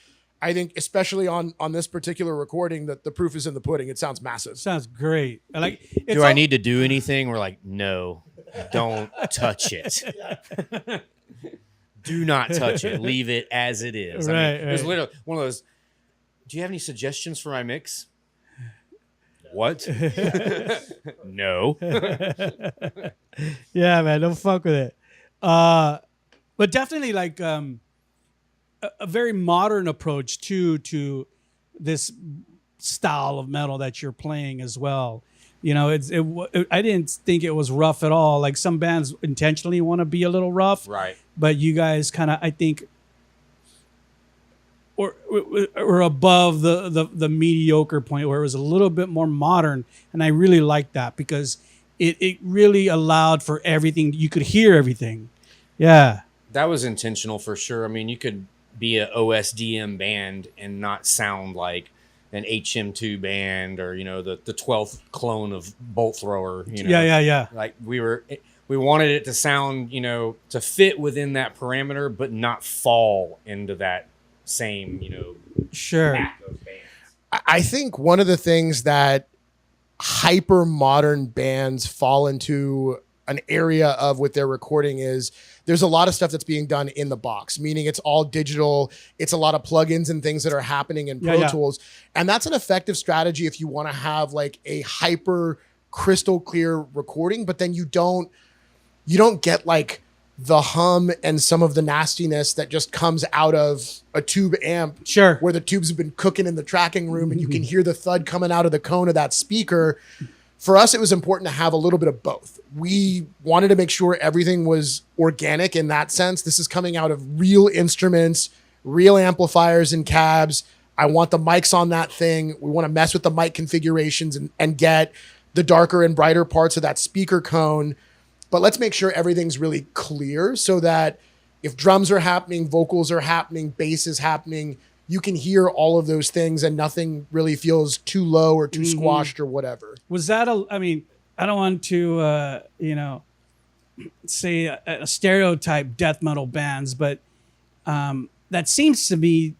I think especially on this particular recording, that the proof is in the pudding. It sounds massive. Sounds great. Like, do I need to do anything? We're like, no, don't touch it. Do not touch it. Leave it as it is. Right, I mean, it was literally one of those, do you have any suggestions for my mix? What? No. Yeah, man, don't fuck with it. But definitely like a very modern approach to this style of metal that you're playing as well. You know, I didn't think it was rough at all. Like some bands intentionally want to be a little rough, right? But you guys kind of, I think, or above the mediocre point where it was a little bit more modern, and I really liked that because it really allowed for everything. You could hear everything. Yeah, that was intentional for sure. I mean, you could be a OSDM band and not sound like an HM2 band or, you know, the 12th clone of Bolt Thrower. You know? Yeah. Like we wanted it to sound, you know, to fit within that parameter, but not fall into that same, you know, pack of bands. I think one of the things that hyper modern bands fall into an area of with their recording is there's a lot of stuff that's being done in the box, meaning it's all digital. It's a lot of plugins and things that are happening in Pro Tools. And that's an effective strategy if you want to have like a hyper crystal clear recording, but then you don't you don't get like the hum and some of the nastiness that just comes out of a tube amp. Sure. Where the tubes have been cooking in the tracking room and you can hear the thud coming out of the cone of that speaker. For us, it was important to have a little bit of both. We wanted to make sure everything was organic in that sense. This is coming out of real instruments, real amplifiers and cabs. I want the mics on that thing. We want to mess with the mic configurations and get the darker and brighter parts of that speaker cone. But let's make sure everything's really clear so that if drums are happening, vocals are happening, bass is happening, you can hear all of those things and nothing really feels too low or too squashed or whatever. Was that I mean, I don't want to, say a stereotype death metal bands, but that seems to be,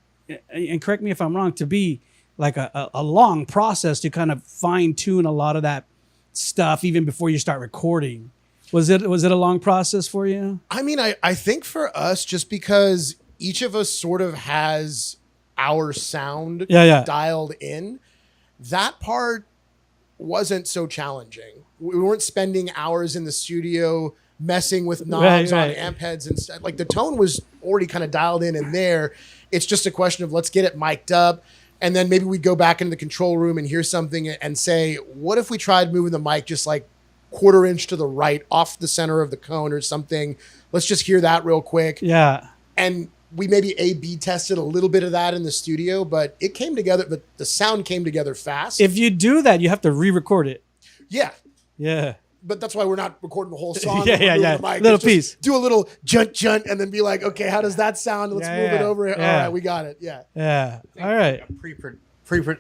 and correct me if I'm wrong, to be like a long process to kind of fine tune a lot of that stuff even before you start recording. Was it a long process for you? I mean, I think for us, just because each of us sort of has our sound dialed in, that part wasn't so challenging. We weren't spending hours in the studio messing with knobs on amp heads and stuff. Like the tone was already kind of dialed in there. It's just a question of let's get it mic'd up. And then maybe we go back into the control room and hear something and say, what if we tried moving the mic just like quarter inch to the right off the center of the cone or something? Let's just hear that real quick. Yeah. And we maybe A/B tested a little bit of that in the studio, but it came together. But the sound came together fast. If you do that, you have to re-record it. Yeah. Yeah. But that's why we're not recording the whole song. Yeah. Mic. Little piece. Do a little junt, and then be like, okay, how does that sound? Let's move it over. All right, we got it. Yeah. Yeah. All right.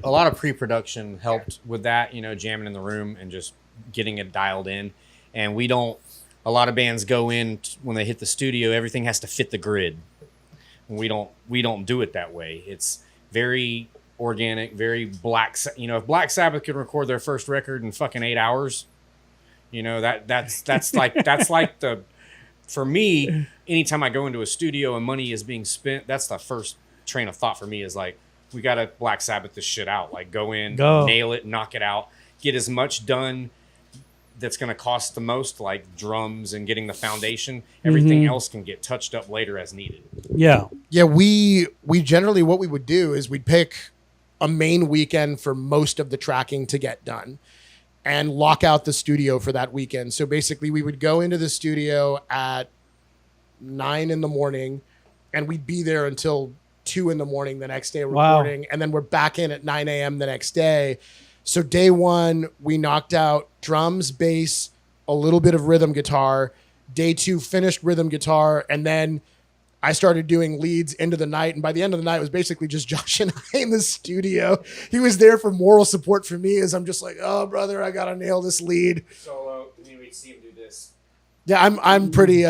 A lot of pre-production helped with that, jamming in the room and just getting it dialed in. And a lot of bands go in when they hit the studio, everything has to fit the grid. And we don't do it that way. It's very organic, very if Black Sabbath could record their first record in fucking 8 hours, that's like for me, anytime I go into a studio and money is being spent, that's the first train of thought for me is like, we got to Black Sabbath this shit out. Like go nail it, knock it out, get as much done that's going to cost the most, like drums and getting the foundation. Everything else can get touched up later as needed. Yeah. Yeah. We generally, what we would do is we'd pick a main weekend for most of the tracking to get done and lock out the studio for that weekend. So basically we would go into the studio at 9 a.m. and we'd be there until 2 a.m. the next day recording. Wow. And then we're back in at 9 a.m. the next day. So day one, we knocked out drums, bass, a little bit of rhythm guitar. Day two, finished rhythm guitar. And then I started doing leads into the night. And by the end of the night, it was basically just Josh and I in the studio. He was there for moral support for me as I'm just like, oh, brother, I got to nail this lead. Solo, and then we'd see him do this. Yeah, I'm pretty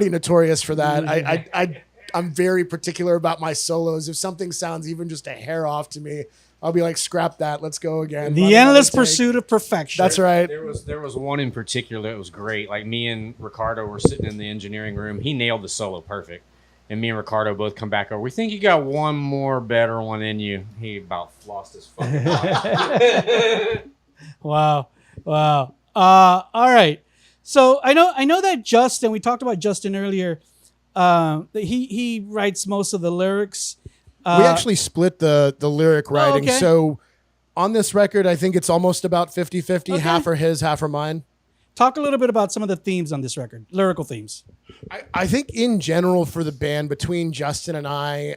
notorious for that. I'm very particular about my solos. If something sounds even just a hair off to me, I'll be like, scrap that. Let's go again. The endless pursuit of perfection. That's right. There was one in particular that was great. Like me and Ricardo were sitting in the engineering room. He nailed the solo perfect. And me and Ricardo both come back over. We think you got one more better one in you. He about lost his fucking mind. Wow. All right. So I know that Justin, we talked about Justin earlier. He writes most of the lyrics. We actually split the lyric writing. Okay. So on this record, I think it's almost about 50-50. Okay. Half are his, half are mine. Talk a little bit about some of the themes on this record, lyrical themes. I think in general for the band, between Justin and I,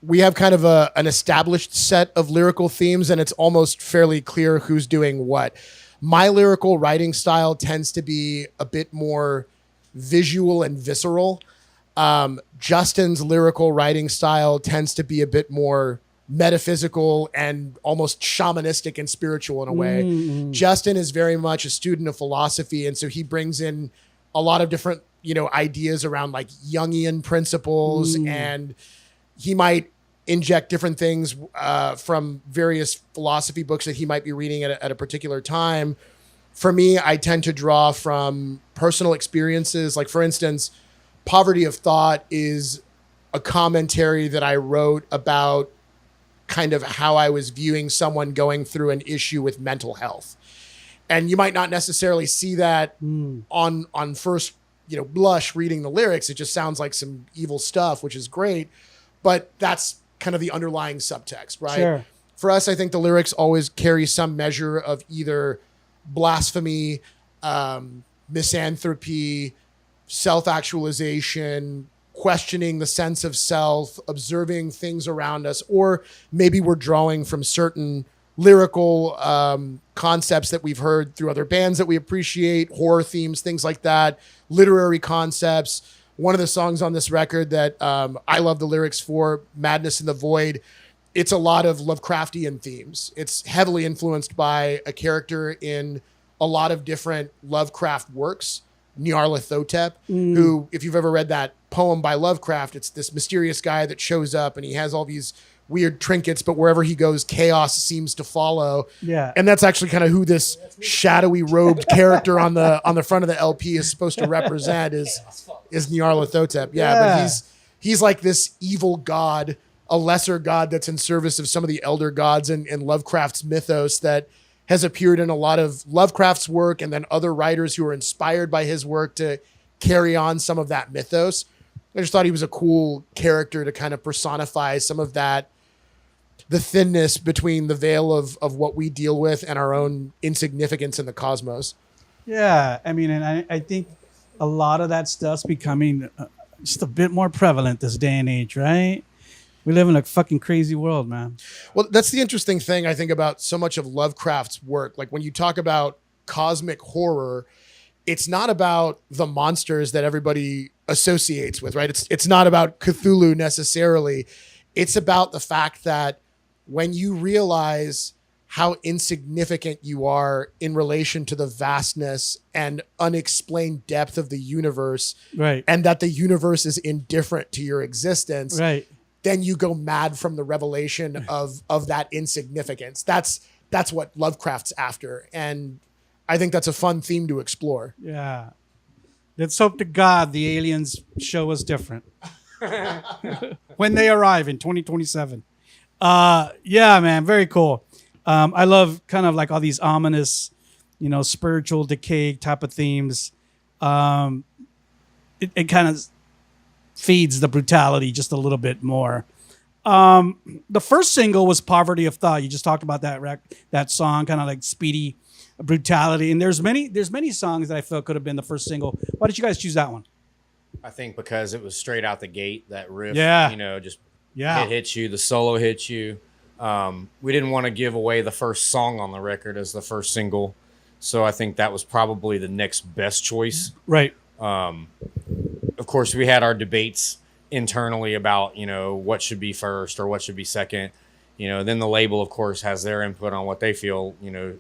we have kind of an established set of lyrical themes, and it's almost fairly clear who's doing what. My lyrical writing style tends to be a bit more visual and visceral. Justin's lyrical writing style tends to be a bit more metaphysical and almost shamanistic and spiritual in a way. Mm-hmm. Justin is very much a student of philosophy, and so he brings in a lot of different, ideas around like Jungian principles, and he might inject different things from various philosophy books that he might be reading at a particular time. For me, I tend to draw from personal experiences. Like, for instance, Poverty of Thought is a commentary that I wrote about kind of how I was viewing someone going through an issue with mental health. And you might not necessarily see that on first, blush reading the lyrics. It just sounds like some evil stuff, which is great. But that's kind of the underlying subtext, right? Sure. For us, I think the lyrics always carry some measure of either blasphemy, misanthropy, self-actualization, questioning the sense of self, observing things around us, or maybe we're drawing from certain lyrical concepts that we've heard through other bands that we appreciate, horror themes, things like that, literary concepts. One of the songs on this record that I love the lyrics for, Madness in the Void, it's a lot of Lovecraftian themes. It's heavily influenced by a character in a lot of different Lovecraft works, Nyarlathotep, who, if you've ever read that poem by Lovecraft, it's this mysterious guy that shows up and he has all these weird trinkets, but wherever he goes, chaos seems to follow. Yeah. And that's actually kind of who this shadowy robed character on the front of the LP is supposed to represent is Nyarlathotep. Yeah, but he's like this evil god, a lesser god that's in service of some of the elder gods in Lovecraft's mythos that has appeared in a lot of Lovecraft's work, and then other writers who are inspired by his work to carry on some of that mythos. I just thought he was a cool character to kind of personify some of that, the thinness between the veil of what we deal with and our own insignificance in the cosmos. Yeah, I mean, and I think a lot of that stuff's becoming just a bit more prevalent this day and age, right? We live in a fucking crazy world, man. Well, that's the interesting thing, I think, about so much of Lovecraft's work. Like when you talk about cosmic horror, it's not about the monsters that everybody associates with, right? It's not about Cthulhu necessarily. It's about the fact that when you realize how insignificant you are in relation to the vastness and unexplained depth of the universe, right, and that the universe is indifferent to your existence, right, then you go mad from the revelation of that insignificance. That's what Lovecraft's after. And I think that's a fun theme to explore. Yeah. Let's hope to God the aliens show us different when they arrive in 2027. Yeah, man, very cool. I love kind of like all these ominous, spiritual decay type of themes. It kind of feeds the brutality just a little bit more. The first single was Poverty of Thought. You just talked about that song, kind of like speedy brutality. And there's many songs that I felt could have been the first single. Why did you guys choose that one? I think because it was straight out the gate, that riff, it hits you, the solo hits you. We didn't want to give away the first song on the record as the first single. So I think that was probably the next best choice. Right. Of course, we had our debates internally about, what should be first or what should be second. Then the label, of course, has their input on what they feel,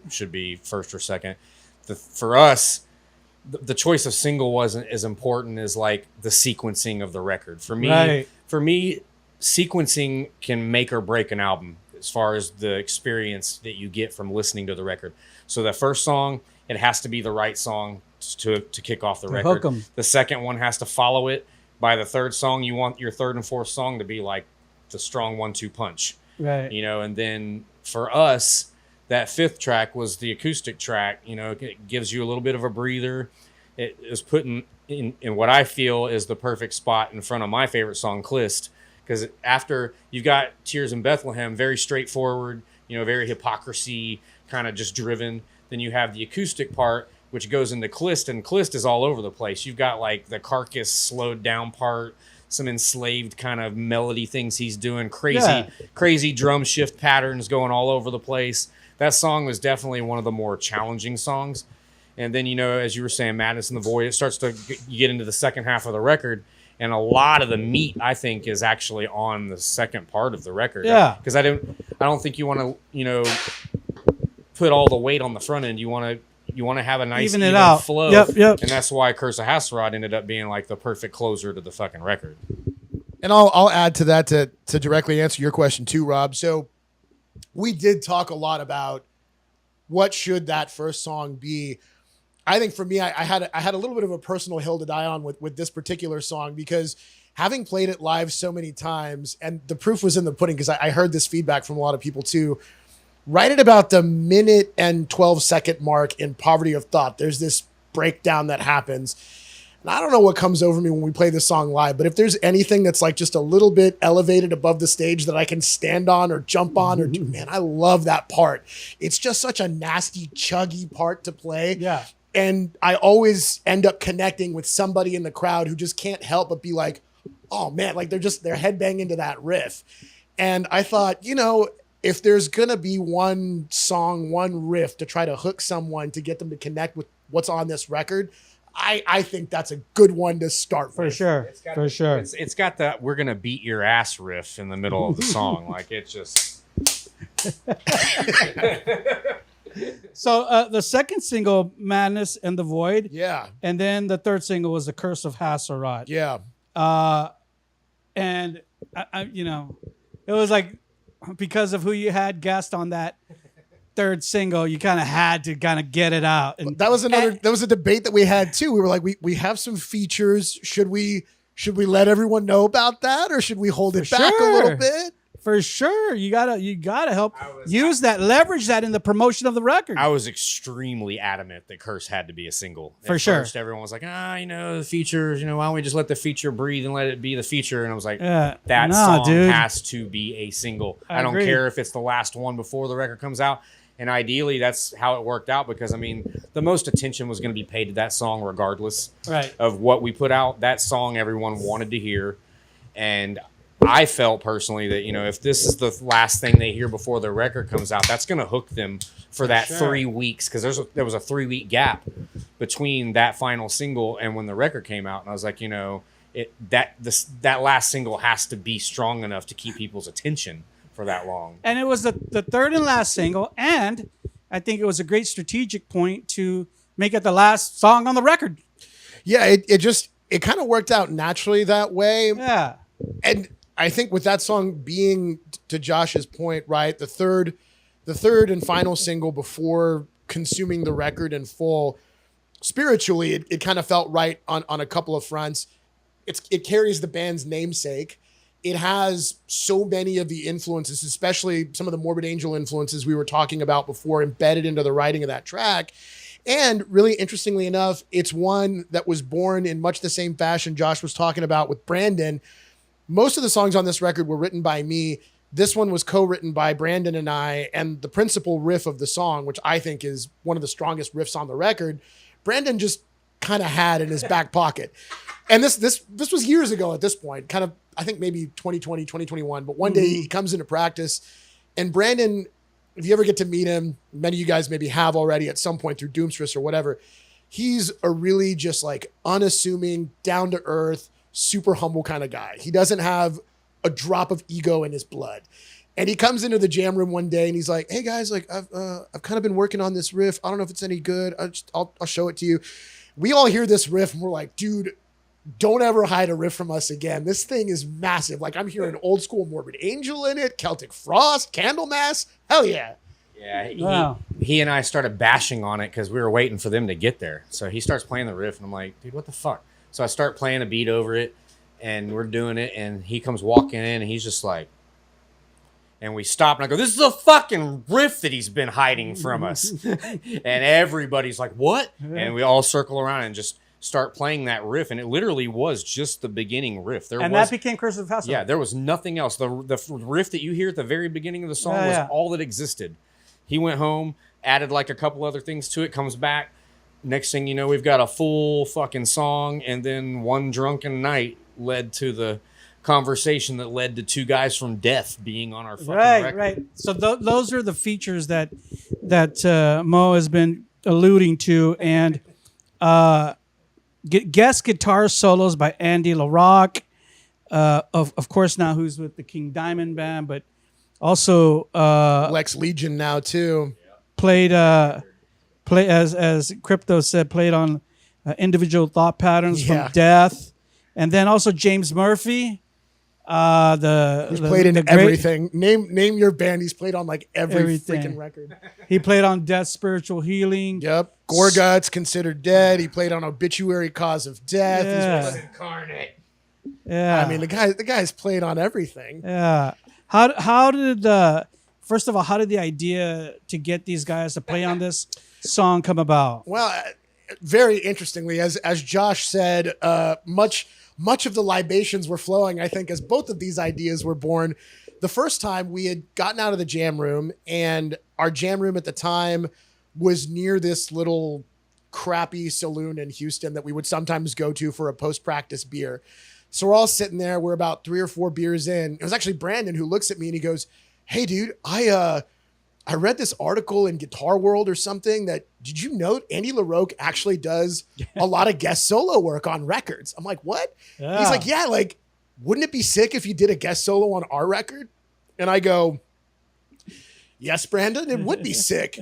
should be first or second. For us, the choice of single wasn't as important as like the sequencing of the record. For me, sequencing can make or break an album as far as the experience that you get from listening to the record. So the first song, it has to be the right song to kick off the record. Hook 'em. The second one has to follow it. By the third song, you want your third and fourth song to be like the strong 1-2 punch. Right. And then for us, that fifth track was the acoustic track. It gives you a little bit of a breather. It is put in what I feel is the perfect spot in front of my favorite song, Clist, because after you've got Tears in Bethlehem, very straightforward, very hypocrisy, kind of just driven. Then you have the acoustic part, which goes into Clist, and Clist is all over the place. You've got like the carcass slowed down part, some enslaved kind of melody things he's doing, crazy drum shift patterns going all over the place. That song was definitely one of the more challenging songs. And then, as you were saying, Madness in the Void, it starts to you get into the second half of the record, and a lot of the meat, I think, is actually on the second part of the record. Yeah. Because I don't think you want to, put all the weight on the front end. You want to have a nice even flow. Yep. And that's why Curse of Haserot ended up being like the perfect closer to the fucking record. And I'll add to that to directly answer your question too, Rob. So we did talk a lot about what should that first song be. I think for me, I had a little bit of a personal hill to die on with this particular song, because having played it live so many times, and the proof was in the pudding, because I heard this feedback from a lot of people too. right at about the minute and 12-second mark in Poverty of Thought, there's this breakdown that happens. And I don't know what comes over me when we play this song live, but if there's anything that's like just a little bit elevated above the stage that I can stand on or jump on or do, man, I love that part. It's just such a nasty, chuggy part to play. Yeah. And I always end up connecting with somebody in the crowd who just can't help but be like, oh man, like they're headbanging to that riff. And I thought, you know, if there's going to be one song, one riff to try to hook someone to get them to connect with what's on this record, I think that's a good one to start For with. sure. For sure. It's got that "we're gonna beat your ass" riff in the middle of the song. Like it's just. So the second single, Madness and the Void. Yeah. And then the third single was The Curse of Haserot. Yeah. And I, you know, it was like, because of who you had guest on that third single, you kind of had to kind of get it out. And that was a debate that we had too. We were like, we have some features. Should we let everyone know about that, or should we hold it back a little bit? For sure. You gotta help leverage that in the promotion of the record. I was extremely adamant that Curse had to be a single. For sure. First, everyone was like, you know, the features, you know, why don't we just let the feature breathe and let it be the feature? And I was like, that song has to be a single. I don't care if it's the last one before the record comes out. And ideally, that's how it worked out, because, I mean, the most attention was going to be paid to that song regardless of what we put out. That song everyone wanted to hear. And I felt personally that, you know, if this is the last thing they hear before the record comes out, that's going to hook them for that 3 weeks, because there was a 3-week gap between that final single and when the record came out. And I was like, you know, that last single has to be strong enough to keep people's attention for that long. And it was the third and last single, and I think it was a great strategic point to make it the last song on the record. Yeah, it kind of worked out naturally that way. Yeah. And I think with that song being, to Josh's point, right, the third and final single before consuming the record in full, spiritually, it kind of felt right on a couple of fronts. It carries the band's namesake. It has so many of the influences, especially some of the Morbid Angel influences we were talking about before, embedded into the writing of that track. And really interestingly enough, it's one that was born in much the same fashion Josh was talking about with Brandon. Most of the songs on this record were written by me. This one was co-written by Brandon and I, and the principal riff of the song, which I think is one of the strongest riffs on the record, Brandon just kind of had in his back pocket. And this was years ago at this point, kind of, I think maybe 2020, 2021. But one day he comes into practice, and Brandon, if you ever get to meet him, many of you guys maybe have already at some point through Doomstress or whatever, he's a really just like unassuming, down to earth, super humble kind of guy. He doesn't have a drop of ego in his blood. And he comes into the jam room one day and he's like, hey guys, like I've kind of been working on this riff. I don't know if it's any good. I'll show it to you. We all hear this riff and we're like, dude, don't ever hide a riff from us again. This thing is massive. Like I'm hearing old school Morbid Angel in it, Celtic Frost, Candlemass. Hell yeah. Yeah, he and I started bashing on it because we were waiting for them to get there. So he starts playing the riff and I'm like, dude, what the fuck? So I start playing a beat over it and we're doing it, and he comes walking in and he's just like, and we stop and I go, this is a fucking riff that he's been hiding from us. And everybody's like, what? And we all circle around and just start playing that riff. And it literally was just the beginning riff. That became Curse of Haserot. Yeah, there was nothing else. The riff that you hear at the very beginning of the song was all that existed. He went home, added like a couple other things to it, comes back. Next thing you know, we've got a full fucking song, and then one drunken night led to the conversation that led to two guys from Death being on our fucking record. Right. So those are the features that Mo has been alluding to, and guest guitar solos by Andy LaRocque, of course now who's with the King Diamond Band, but also Lex Legion now too. Played as Cryptos said, played on Individual Thought Patterns from Death, and then also James Murphy. He's played in everything. Name your band. He's played on like every freaking record. He played on Death, Spiritual Healing. Yep. Gorguts, Considered Dead. He played on Obituary, Cause of Death. Yeah. He's Incarnate. Yeah. I mean, the guy's played on everything. Yeah. How did first of all, how did the idea to get these guys to play on this song come about? Well, very interestingly, as Josh said, much of the libations were flowing, I think, as both of these ideas were born. The first time we had gotten out of the jam room, and our jam room at the time was near this little crappy saloon in Houston that we would sometimes go to for a post-practice beer. So we're all sitting there. We're about 3 or 4 beers in. It was actually Brandon who looks at me and he goes, "Hey, dude, I read this article in Guitar World or something that, did you know Andy LaRocque actually does a lot of guest solo work on records?" I'm like, "What?" Yeah. He's like, "Yeah, like, wouldn't it be sick if you did a guest solo on our record?" And I go, "Yes, Brandon, it would be sick.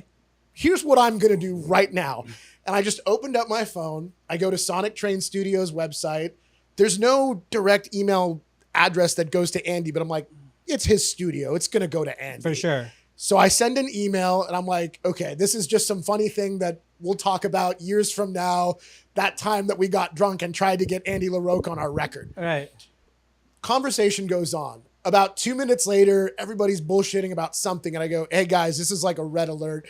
Here's what I'm going to do right now." And I just opened up my phone. I go to Sonic Train Studios website. There's no direct email address that goes to Andy, but I'm like, it's his studio. It's going to go to Andy. For sure. So I send an email and I'm like, okay, this is just some funny thing that we'll talk about years from now, that time that we got drunk and tried to get Andy LaRocque on our record. Right. Conversation goes on. About 2 minutes later, everybody's bullshitting about something. And I go, "Hey guys, this is like a red alert.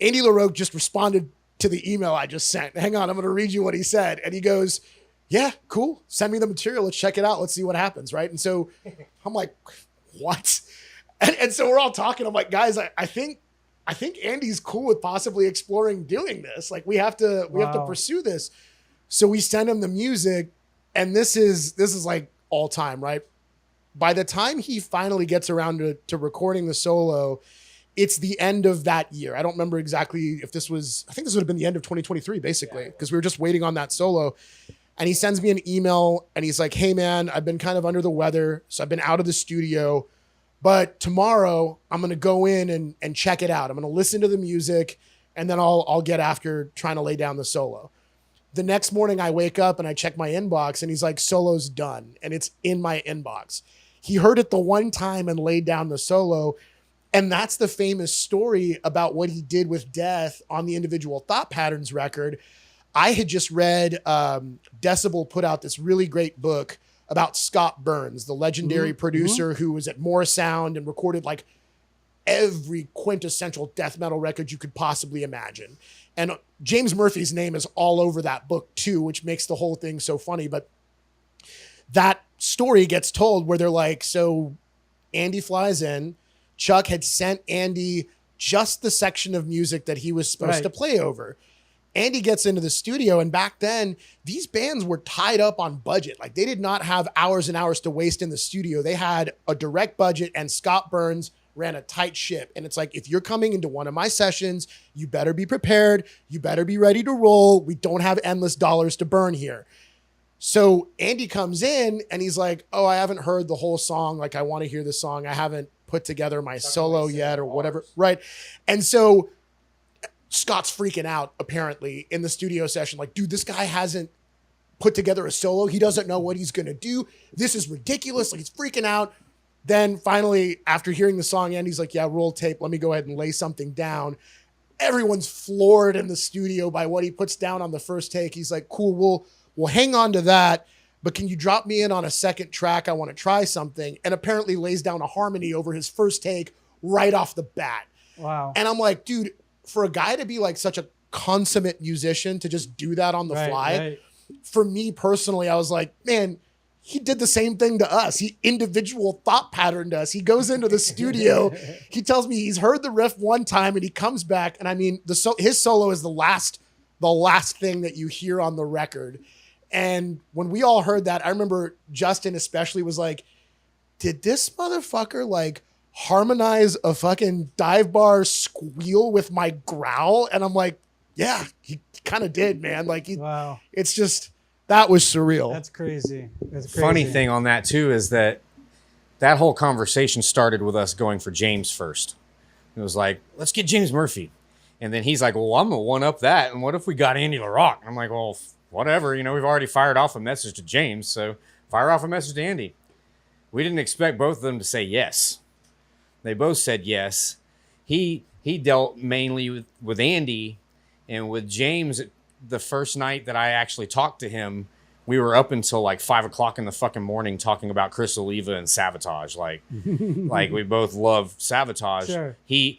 Andy LaRocque just responded to the email I just sent. Hang on, I'm going to read you what he said." And he goes, "Yeah, cool. Send me the material. Let's check it out. Let's see what happens." Right. And so I'm like, what? And so we're all talking. I'm like, guys, I think Andy's cool with possibly exploring doing this. Like we have to pursue this. So we send him the music, and this is like all time, right? By the time he finally gets around to recording the solo, it's the end of that year. I don't remember exactly if this was, I think this would have been the end of 2023, basically, because we were just waiting on that solo. And he sends me an email and he's like, "Hey man, I've been kind of under the weather. So I've been out of the studio, but tomorrow I'm going to go in and check it out. I'm going to listen to the music and then I'll get after trying to lay down the solo." The next morning I wake up and I check my inbox and he's like, "Solo's done." And it's in my inbox. He heard it the one time and laid down the solo. And that's the famous story about what he did with Death on the individual Thought Patterns record. I had just read Decibel put out this really great book about Scott Burns, the legendary producer who was at More Sound and recorded like every quintessential death metal record you could possibly imagine. And James Murphy's name is all over that book too, which makes the whole thing so funny. But that story gets told where they're like, so Andy flies in. Chuck had sent Andy just the section of music that he was supposed to play over. Andy gets into the studio, and back then, these bands were tied up on budget. Like, they did not have hours and hours to waste in the studio. They had a direct budget, and Scott Burns ran a tight ship. And it's like, if you're coming into one of my sessions, you better be prepared. You better be ready to roll. We don't have endless dollars to burn here. So Andy comes in, and he's like, "Oh, I haven't heard the whole song. Like, I want to hear the song. I haven't put together my solo yet," or whatever. Right. And so Scott's freaking out apparently in the studio session. Like, "Dude, this guy hasn't put together a solo. He doesn't know what he's going to do. This is ridiculous." Like, he's freaking out. Then finally, after hearing the song, Andy's like, "Yeah, roll tape. Let me go ahead and lay something down." Everyone's floored in the studio by what he puts down on the first take. He's like, "Cool, we'll hang on to that. But can you drop me in on a second track? I want to try something." And apparently lays down a harmony over his first take right off the bat. Wow. And I'm like, dude, for a guy to be like such a consummate musician to just do that on the fly, for me personally, I was like, man, he did the same thing to us. He individual thought patterned us. He goes into the studio. He tells me he's heard the riff one time and he comes back. And I mean, his solo is the last thing that you hear on the record. And when we all heard that, I remember Justin especially was like, "Did this motherfucker like harmonize a fucking dive bar squeal with my growl?" And I'm like, "Yeah, he kind of did, man." Like, wow. It's just, that was surreal. That's crazy. That's crazy. Funny thing on that too is that whole conversation started with us going for James first. It was like, "Let's get James Murphy." And then he's like, "Well, I'm going to one up that. And what if we got Andy LaRocque?" I'm like, "Well, whatever, we've already fired off a message to James, so fire off a message to Andy." We didn't expect both of them to say yes. They both said yes. He dealt mainly with Andy, and with James, the first night that I actually talked to him, we were up until like 5 o'clock in the fucking morning talking about Chris Oliva and Savatage. Like we both love Savatage. Sure. He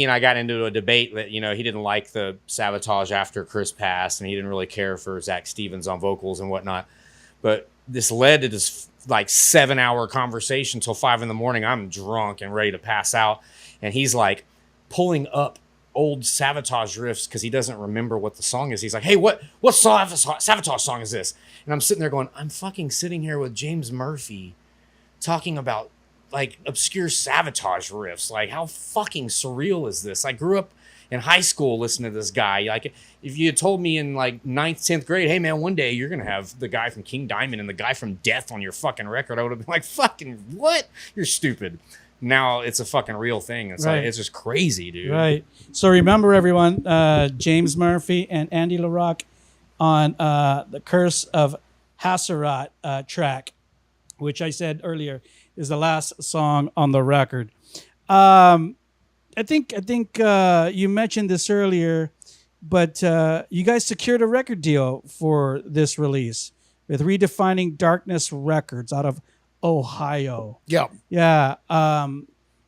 and I got into a debate that, he didn't like the Savatage after Chris passed, and he didn't really care for Zach Stevens on vocals and whatnot. But this led to this like 7-hour conversation till 5 in the morning. I'm drunk and ready to pass out. And he's like pulling up old Savatage riffs because he doesn't remember what the song is. He's like, hey, what Savatage song is this? And I'm sitting there going, I'm fucking sitting here with James Murphy talking about like obscure Savatage riffs. Like, how fucking surreal is this? I grew up in high school listening to this guy. Like, if you had told me in like 9th, 10th grade, hey man, one day you're gonna have the guy from King Diamond and the guy from Death on your fucking record, I would have been like, fucking what? You're stupid. Now it's a fucking real thing. It's Right. like, it's just crazy, dude. Right. So remember, everyone, James Murphy and Andy LaRocque on the Curse of Haserot track, which I said earlier is the last song on the record. I think you mentioned this earlier, but you guys secured a record deal for this release with Redefining Darkness Records out of Ohio. Yeah. Yeah.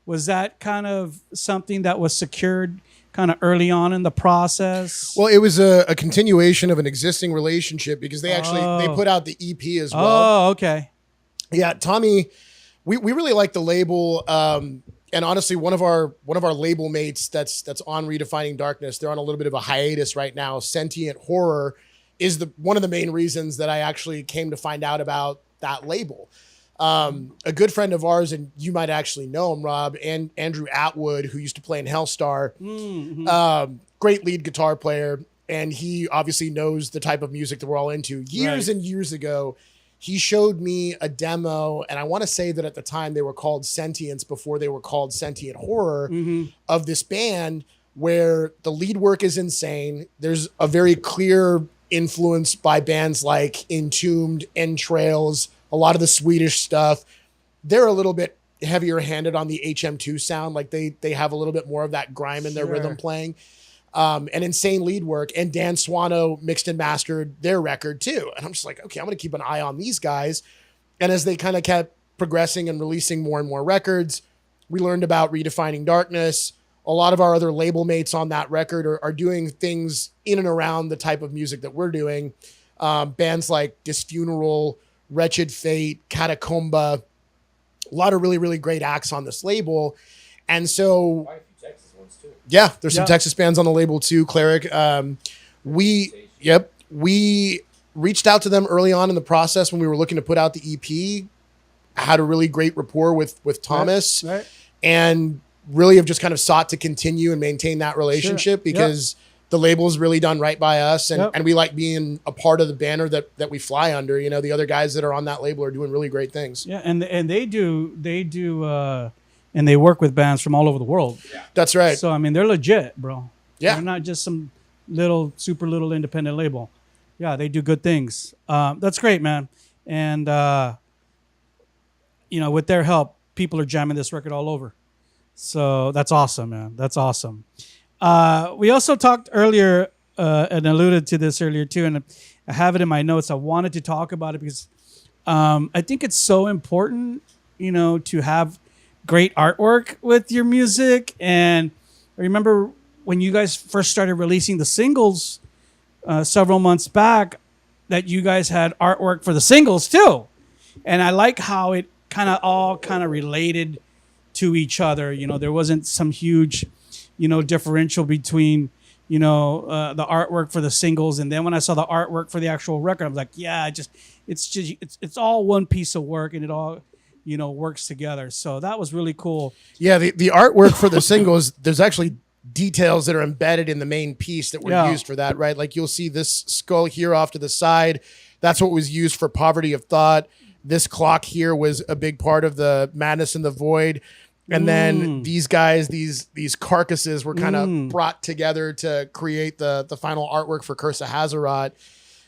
Was that kind of something that was secured kind of early on in the process? Well, it was a continuation of an existing relationship because they they put out the EP as well. Oh, okay. Yeah, Tommy, we really like the label. And honestly, one of our label mates that's on Redefining Darkness, they're on a little bit of a hiatus right now. Sentient Horror is one of the main reasons that I actually came to find out about that label. A good friend of ours, and you might actually know him, Rob, and Andrew Atwood, who used to play in Helstar, great lead guitar player, and he obviously knows the type of music that we're all into. Years and years ago, he showed me a demo, and I want to say that at the time they were called Sentience before they were called Sentient Horror, of this band where the lead work is insane. There's a very clear influence by bands like Entombed, Entrails, a lot of the Swedish stuff. They're a little bit heavier handed on the HM2 sound. Like they have a little bit more of that grime in their rhythm playing. And insane lead work. And Dan Swano mixed and mastered their record too. And I'm just like, okay, I'm going to keep an eye on these guys. And as they kind of kept progressing and releasing more and more records, we learned about Redefining Darkness. A lot of our other label mates on that record are doing things in and around the type of music that we're doing. Bands like Disfuneral, Wretched Fate, Catacomba, a lot of really, really great acts on this label. And so, Quite a few Texas ones too. yeah, there's some Texas bands on the label too, Cleric. We reached out to them early on in the process when we were looking to put out the EP, had a really great rapport with Thomas, and really have just kind of sought to continue and maintain that relationship because the label's really done right by us, and we like being a part of the banner that we fly under. You know, the other guys that are on that label are doing really great things. Yeah, and they do and they work with bands from all over the world. Yeah. That's right. So I mean, they're legit, bro. Yeah. They're not just some super little independent label. Yeah, they do good things. That's great, man. And with their help, people are jamming this record all over. So that's awesome, man. That's awesome. We also talked earlier and alluded to this earlier too, and I have it in my notes. I wanted to talk about it because I think it's so important, to have great artwork with your music. And I remember when you guys first started releasing the singles several months back, that you guys had artwork for the singles too. And I like how it all related to each other. There wasn't some huge differential between the artwork for the singles, and then when I saw the artwork for the actual record, I was like, yeah, it's all one piece of work, and it all works together. So that was really cool. Yeah, the artwork for the singles, there's actually details that are embedded in the main piece that were used for that, right? Like you'll see this skull here off to the side. That's what was used for Poverty of Thought. This clock here was a big part of the Madness in the Void. And then these guys, these carcasses were kind of brought together to create the final artwork for Curse of Haserot.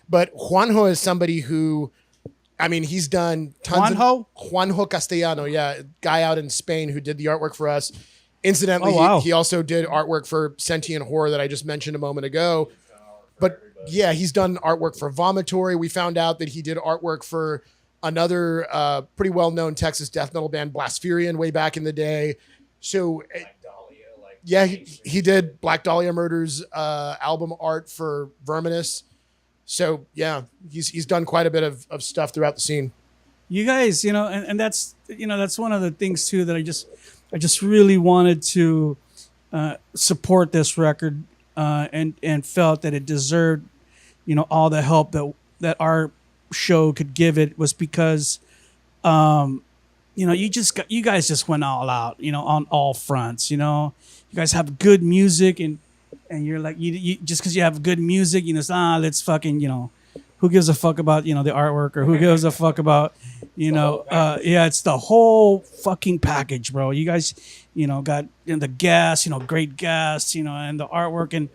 But Juanjo is somebody who, I mean, he's done tons Juanjo Castellano, guy out in Spain who did the artwork for us. Incidentally, he also did artwork for Sentient Horror that I just mentioned a moment ago. But Yeah, he's done artwork for Vomitory. We found out that he did artwork for another pretty well-known Texas death metal band, Blaspherian, way back in the day. So, yeah, he did Black Dahlia Murders album art for Verminous. So, yeah, he's done quite a bit of stuff throughout the scene. You guys, and that's, that's one of the things too that I just really wanted to support this record and felt that it deserved, all the help that our show could give it, was because, you guys just went all out, on all fronts. You guys have good music, and you're like, you just because you have good music, let's fucking, who gives a fuck about, the artwork, or who gives a fuck about, it's the whole fucking package, bro. You guys, got the gas, great gas, and the artwork. And,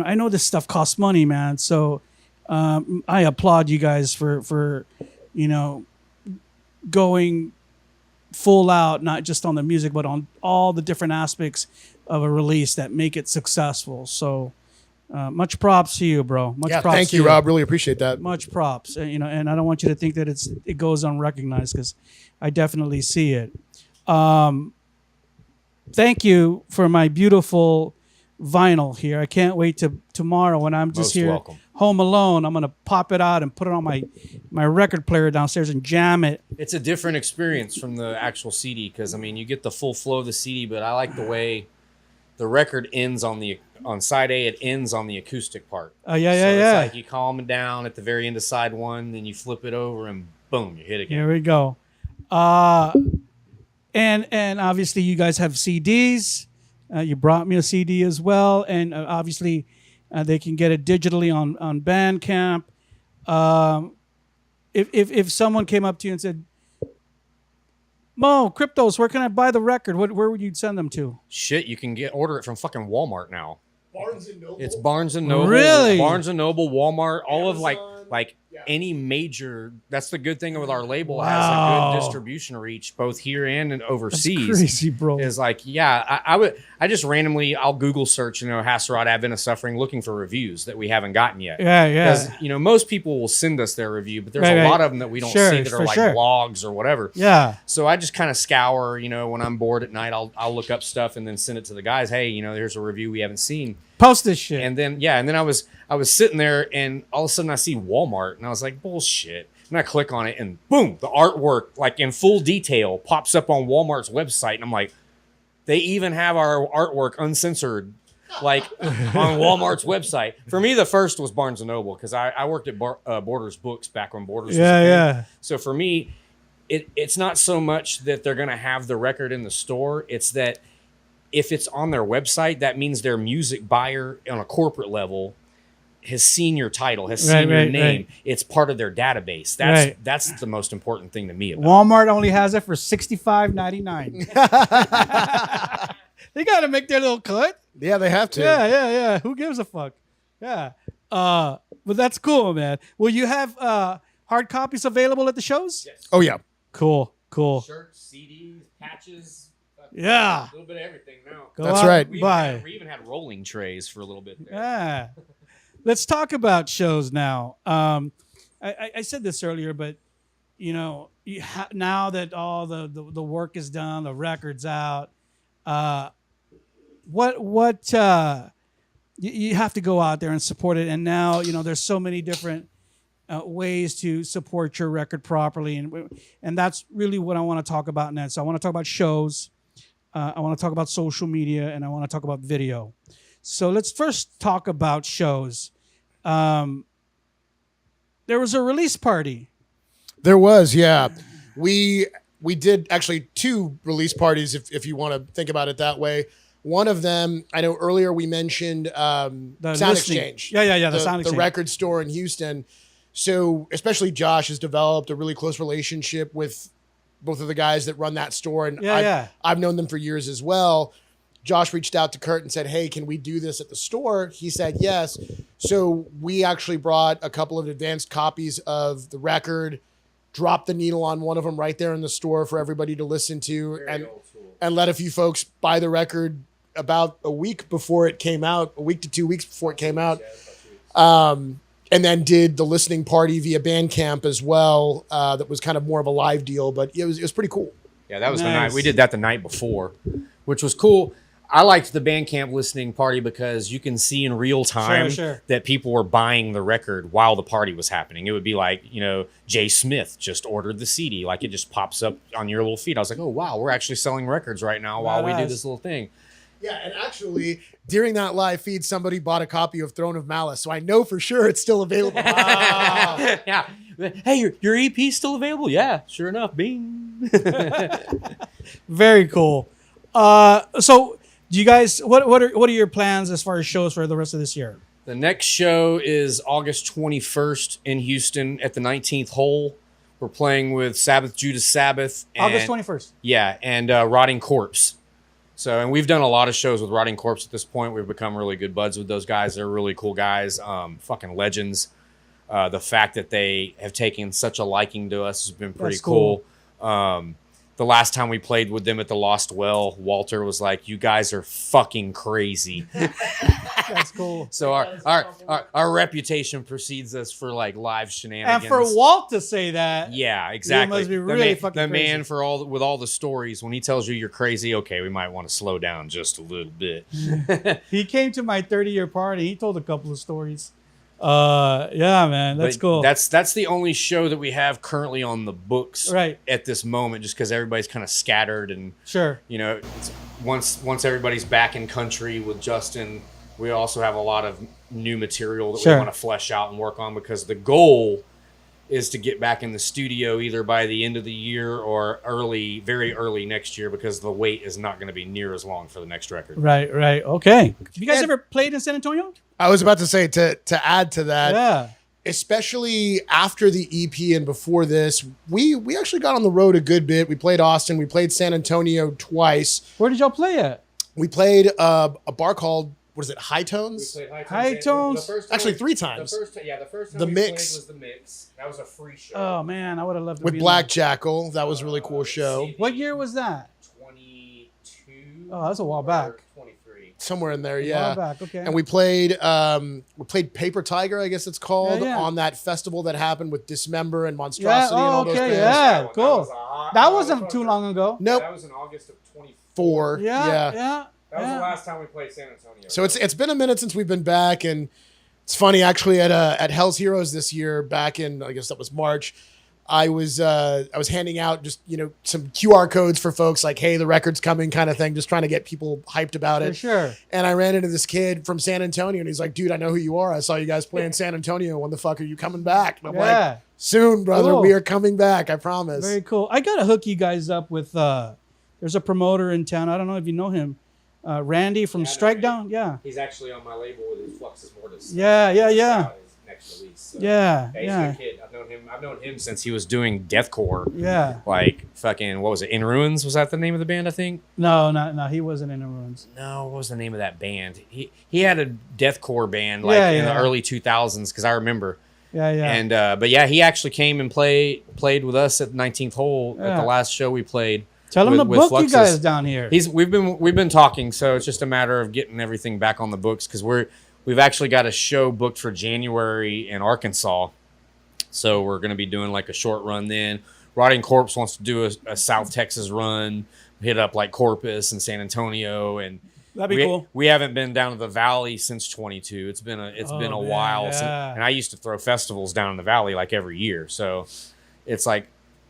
I know this stuff costs money, man. So I applaud you guys for going full out, not just on the music, but on all the different aspects of a release that make it successful. So much props to you, bro. Much props thank to you, Rob. Really appreciate that. Much props. And I don't want you to think that it goes unrecognized, because I definitely see it. Thank you for my beautiful vinyl here. I can't wait to tomorrow when I'm just here home alone. I'm gonna pop it out and put it on my record player downstairs and jam it. It's a different experience from the actual CD, because you get the full flow of the CD, but I like the way the record ends on side A. It ends on the acoustic part. It's like you calm it down at the very end of side one, then you flip it over and boom, you hit again. Here we go. And obviously you guys have CDs. You brought me a CD as well, and obviously they can get it digitally on Bandcamp. If someone came up to you and said, Mo, Cryptos, where can I buy the record? Where would you send them to? Shit, you can order it from fucking Walmart now. Barnes and Noble. It's Barnes and Noble. Really? Barnes and Noble, Walmart, all Amazon. of like any major. That's the good thing with our label. Wow. Has a good distribution reach both here and overseas. That's crazy, bro. Is like, I just randomly, I'll Google search, Haserot Advent of Suffering, looking for reviews that we haven't gotten yet. Yeah. Because, most people will send us their review, but there's a lot of them that we don't see that are like blogs or whatever. Yeah. So I just kind of scour, when I'm bored at night, I'll look up stuff and then send it to the guys. Hey, here's a review we haven't seen. Post this shit. And then I was sitting there, and all of a sudden I see Walmart, and I was like, bullshit. And I click on it, and boom, the artwork, like in full detail, pops up on Walmart's website, and I'm like, they even have our artwork uncensored, like on Walmart's website. For me, the first was Barnes and Noble, because I worked at Borders Books back when Borders was a thing. Yeah. So for me, it's not so much that they're gonna have the record in the store; it's that if it's on their website, that means their music buyer on a corporate level has seen your title, has seen your name. Right. It's part of their database. That's the most important thing to me about Walmart only has it for $65.99. They got to make their little cut. Yeah, they have to. Yeah. Who gives a fuck? Yeah. But that's cool, man. Will you have hard copies available at the shows? Yes. Oh, yeah. Cool. Shirts, CDs, patches. Yeah. A little bit of everything now. That's right. We even had rolling trays for a little bit there. Yeah. Let's talk about shows now. I said this earlier, but now that all the work is done, the record's out, you have to go out there and support it. And now there's so many different ways to support your record properly, and that's really what I want to talk about next. So I want to talk about shows. I want to talk about social media, and I want to talk about video. So let's first talk about shows. There was a release party. There was, yeah. We did actually 2 release parties, if you want to think about it that way. One of them, I know earlier we mentioned Sound Exchange. Yeah, the Sound Exchange. The record store in Houston. So especially Josh has developed a really close relationship with both of the guys that run that store. And I've known them for years as well. Josh reached out to Kurt and said, hey, can we do this at the store? He said yes. So we actually brought a couple of advanced copies of the record, dropped the needle on one of them right there in the store for everybody to listen to, and let a few folks buy the record about a week before it came out, a week to 2 weeks before it came out. And then did the listening party via Bandcamp as well. That was kind of more of a live deal, but it was pretty cool. Yeah, that was the Nice. night. We did that the night before, which was cool. I liked the Bandcamp listening party because you can see in real time Sure. that people were buying the record while the party was happening. It would be like, Jay Smith just ordered the CD. Like, it just pops up on your little feed. I was like, oh, wow, we're actually selling records right now while we do Badass. this little thing. Yeah, and actually, during that live feed, somebody bought a copy of Throne of Malice, so I know for sure it's still available. Yeah. Hey, your EP still available? Yeah, sure enough. Bing. Very cool. So do you guys, what are your plans as far as shows for the rest of this year? The next show is August 21st in Houston at the 19th hole. We're playing with Sabbath, Judas Sabbath. And, August 21st. Yeah, and Rotting Corpse. So, and we've done a lot of shows with Rotting Corpse at this point. We've become really good buds with those guys. They're really cool guys, fucking legends. The fact that they have taken such a liking to us has been pretty That's cool. The last time we played with them at the Lost Well, Walter was like, "You guys are fucking crazy." That's cool. So our reputation precedes us for like live shenanigans. And for Walt to say that, yeah, exactly. must be really fucking the man crazy. for with all the stories. When he tells you you're crazy, okay, we might want to slow down just a little bit. he came to my 30-year party. He told a couple of stories. Yeah, man, that's But cool. That's the only show that we have currently on the books Right. at this moment, just because everybody's kind of scattered and Sure. once everybody's back in country with Justin, we also have a lot of new material that Sure. we want to flesh out and work on, because the goal is to get back in the studio either by the end of the year or very early next year, because the wait is not going to be near as long for the next record. Right. Okay. Have you guys And- ever played in San Antonio? I was about to say, to add to that, Yeah. especially after the EP and before this, we actually got on the road a good bit. We played Austin. We played San Antonio twice. Where did y'all play at? We played a bar called, what is it, High Tones? High Tones? Actually, 3 times. The first time The we Mix. played was the Mix. That was a free show. Oh man, I would have loved to With be Black in Jackal. That was a really cool show. CD. What year was that? 22. Oh, that's a while back. 23. Somewhere in there, there. A yeah. while back. Okay. And we played Paper Tiger, I guess it's called, Yeah. on that festival that happened with Dismember and Monstrosity and oh, all those okay, bands. yeah, That cool. was a hot That wasn't motherfucker. too long ago. Nope. That was in August of 24. 4. Yeah. That was the last time we played San Antonio. So it's been a minute since we've been back, and it's funny actually at Hell's Heroes this year, back in, I guess that was March. I was handing out just some QR codes for folks, like, hey, the record's coming, kind of thing, just trying to get people hyped about For it. sure. And I ran into this kid from San Antonio, and he's like, dude, I know who you are. I saw you guys play in San Antonio. When the fuck are you coming back? And I'm like, Yeah. soon, brother. Cool. We are coming back. I promise. Very cool. I gotta hook you guys up with. There's a promoter in town. I don't know if you know him. Randy from Yeah, I know Strike Randy. Down. Yeah. He's actually on my label with his Fluxus Mortis. Yeah. His next release. So. Yeah. He's a Yeah. good kid. I've known him since he was doing deathcore. Yeah. Like fucking, what was it? In Ruins? Was that the name of the band? I think. No. He wasn't in the ruins. No, what was the name of that band? He had a deathcore band like Yeah, in the yeah. early 2000s, because I remember. Yeah. And but yeah, he actually came and played with us at 19th hole at Yeah. the last show we played. Tell him with- to with book you Fluxus. guys down here. We've been talking, so it's just a matter of getting everything back on the books, because we've actually got a show booked for January in Arkansas. So we're going to be doing like a short run then. Rotting Corpse wants to do a South Texas run, hit up like Corpus and San Antonio, and That'd be cool. we haven't been down to the valley since 22. It's been a man, while since, yeah. and I used to throw festivals down in the valley like every year. So it's like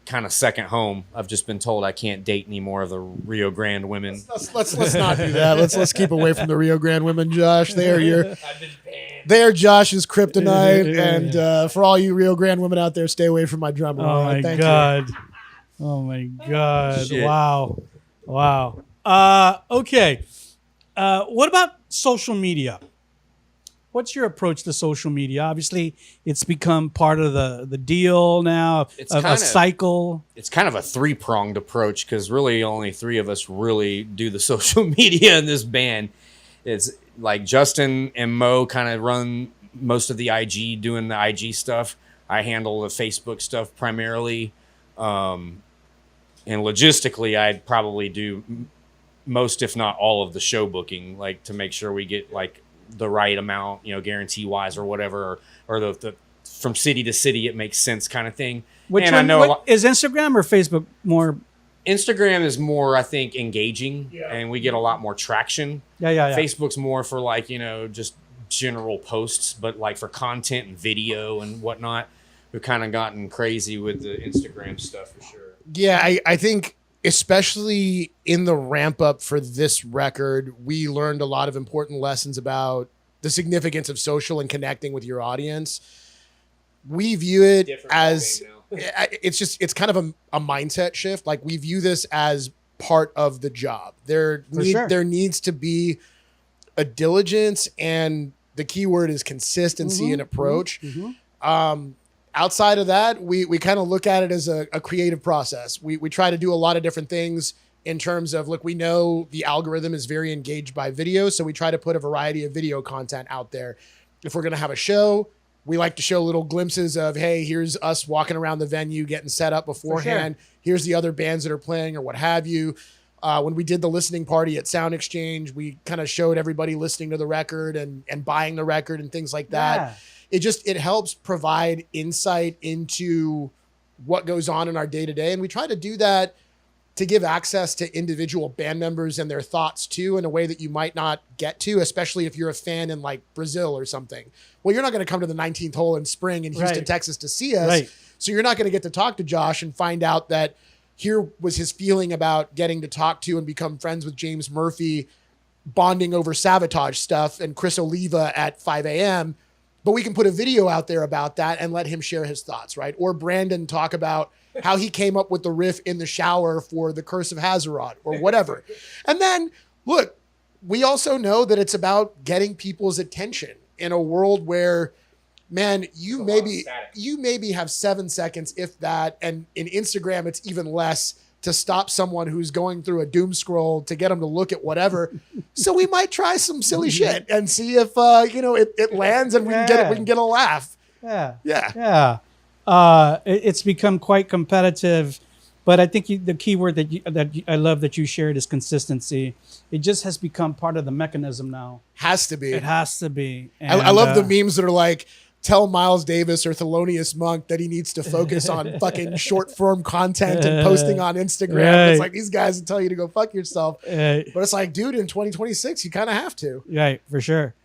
kind of second home. I've just been told I can't date any more of the Rio Grande women. Let's not do that. Let's keep away from the Rio Grande women, Josh. They are I've been banned. they are Josh's kryptonite. And for all you Rio Grande women out there, stay away from my drummer. Oh all right? my Thank god. Oh my god. Shit. Wow. Okay. What about social media? What's your approach to social media? Obviously, it's become part of the deal now, It's of a kinda- cycle. It's kind of a three-pronged approach, because really only 3 of us really do the social media in this band. It's like Justin and Mo kind of run most of the IG, doing the IG stuff. I handle the Facebook stuff primarily. And logistically, I'd probably do most, if not all, of the show booking, like to make sure we get like the right amount, guarantee wise or whatever, or the from city to city it makes sense kind of thing. Which one, is Instagram or Facebook more? Instagram is more, I think, engaging, and we get a lot more traction. Yeah. Facebook's more for like, just general posts, but like for content and video and whatnot, we've kind of gotten crazy with the Instagram stuff for sure. Yeah, I think especially in the ramp up for this record, we learned a lot of important lessons about the significance of social and connecting with your audience. We view it as it's kind of a mindset shift. Like we view this as part of the job. There needs to be a diligence, and the key word is consistency and approach. Outside of that, we kind of look at it as a creative process. We try to do a lot of different things in terms of, look, we know the algorithm is very engaged by video, so we try to put a variety of video content out there. If we're going to have a show, we like to show little glimpses of, hey, here's us walking around the venue, getting set up beforehand. Here's the other bands that are playing or what have you. When we did the listening party at Sound Exchange, we kind of showed everybody listening to the record and buying the record and things like that. It helps provide insight into what goes on in our day-to-day. And we try to do that to give access to individual band members and their thoughts too, in a way that you might not get to, especially if you're a fan in like Brazil or something. Well, you're not going to come to the 19th hole in spring in Houston, Texas to see us. So you're not going to get to talk to Josh and find out that here was his feeling about getting to talk to and become friends with James Murphy, bonding over Sabotage stuff and Chris Oliva at 5 a.m. But we can put a video out there about that and let him share his thoughts, right? Or Brandon talk about how he came up with the riff in the shower for The Curse of Haserot or whatever. And then, look, we also know that it's about getting people's attention in a world where, man, you maybe have 7 seconds, if that, and in Instagram it's even less, to stop someone who's going through a doom scroll to get them to look at whatever. So we might try some silly shit and see if it lands and we can get a laugh. It's become quite competitive, but I think the key word that I love that you shared is consistency. It just has become part of the mechanism now. Has to be. It has to be. And, I love the memes that are like, tell Miles Davis or Thelonious Monk that he needs to focus on fucking short form content and posting on Instagram. It's like, these guys will tell you to go fuck yourself. But it's like, dude, in 2026, you kind of have to. Right, for sure.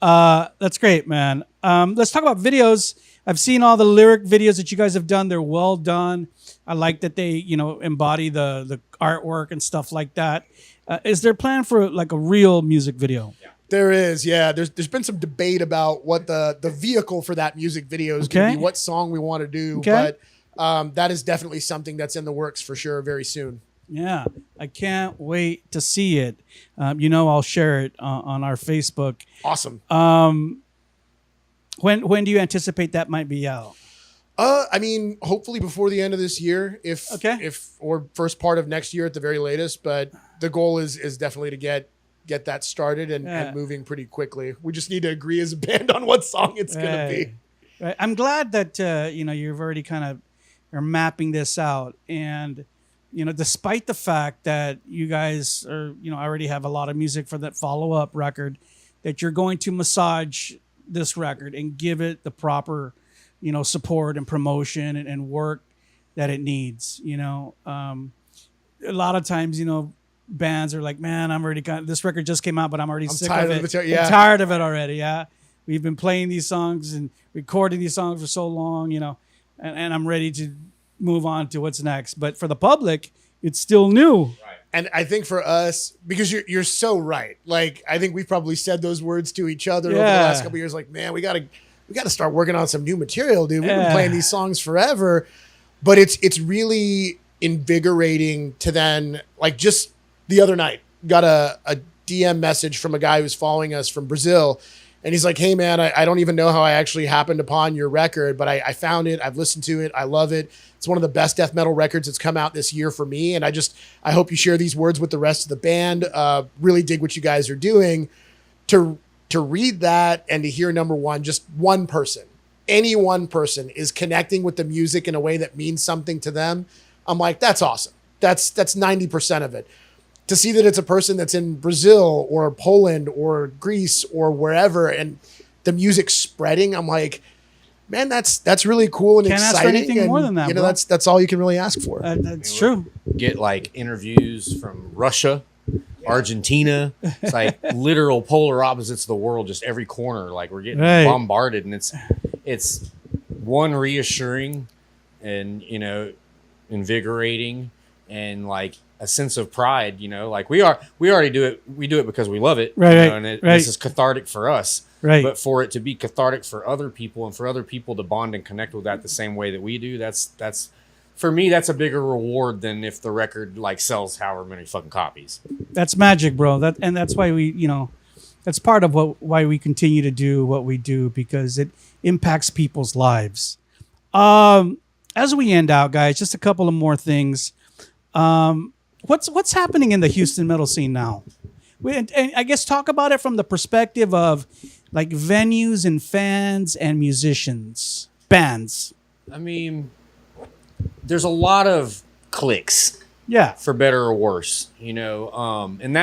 That's great, man. Let's talk about videos. I've seen all the lyric videos that you guys have done. They're well done. I like that they, embody the artwork and stuff like that. Is there a plan for like a real music video? Yeah. There is, yeah. There's been some debate about what the vehicle for that music video is going to be, what song we want to do. But that is definitely something that's in the works for sure very soon. Yeah, I can't wait to see it. I'll share it on our Facebook. Awesome. When do you anticipate that might be out? Hopefully before the end of this year, or first part of next year at the very latest. But the goal is definitely to get that started and moving pretty quickly. We just need to agree as a band on what song it's going to be. Right. I'm glad that you've already are mapping this out, and despite the fact that you guys are already have a lot of music for that follow-up record, that you're going to massage this record and give it the proper support and promotion and work that it needs. A lot of times bands are like, man, I'm already this record just came out, but I'm already sick of it. I'm tired of it already. Yeah. We've been playing these songs and recording these songs for so long, and I'm ready to move on to what's next. But for the public, it's still new. Right. And I think for us, because you're so right. Like, I think we've probably said those words to each other over the last couple of years. Like, man, we gotta start working on some new material, dude. We've been playing these songs forever. But it's really invigorating to then, like, just the other night, got a DM message from a guy who's following us from Brazil. And he's like, hey, man, I don't even know how I actually happened upon your record, but I found it. I've listened to it. I love it. It's one of the best death metal records that's come out this year for me. And I hope you share these words with the rest of the band. Really dig what you guys are doing. To read that and to hear, number one, just one person, any one person is connecting with the music in a way that means something to them. I'm like, that's awesome. That's 90% of it. to see that it's a person that's in Brazil or Poland or Greece or wherever, and the music's spreading, I'm like, man, that's really cool and Can't ask for exciting. anything and, more than that, you know, bro. that's all you can really ask for. That's true. Get like interviews from Russia, Argentina. It's like literal polar opposites of the world, just every corner. Like we're getting bombarded, and it's one reassuring and, you know, invigorating and like a sense of pride, you know, like we already do it. We do it because we love it. Right. You know, and this is cathartic for us. Right. But for it to be cathartic for other people and for other people to bond and connect with that the same way that we do, that's for me, that's a bigger reward than if the record like sells however many fucking copies. That's magic, bro. That's why we, you know, that's part of why we continue to do what we do, because it impacts people's lives. As we end out, guys, just a couple of more things. What's happening in the Houston metal scene now? And I guess talk about it from the perspective of like venues and fans and musicians, bands. I mean, there's a lot of clicks, Yeah. for better or worse, you know, and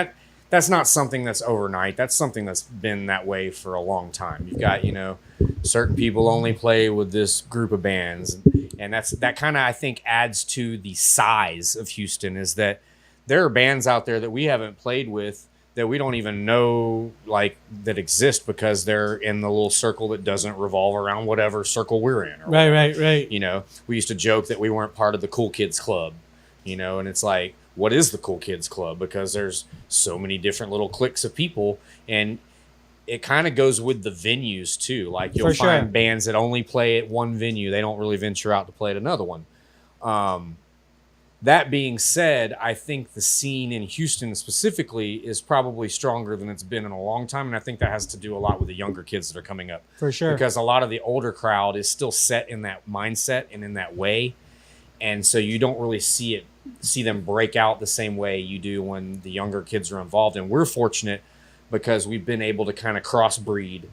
that's not something that's overnight. That's something that's been that way for a long time. You've got, you know, certain people only play with this group of bands, and that kind of, I think, adds to the size of Houston, is that there are bands out there that we haven't played with that we don't even know like that exist, because they're in the little circle that doesn't revolve around whatever circle we're in. Right. You know, we used to joke that we weren't part of the Cool Kids Club, you know, and it's like, what is the Cool Kids Club? Because there's so many different little cliques of people, and it kind of goes with the venues too. Like you'll find bands that only play at one venue. They don't really venture out to play at another one. That being said, I think the scene in Houston specifically is probably stronger than it's been in a long time. And I think that has to do a lot with the younger kids that are coming up. For sure. Because a lot of the older crowd is still set in that mindset and in that way. And so you don't really see them break out the same way you do when the younger kids are involved. And we're fortunate because we've been able to kind of crossbreed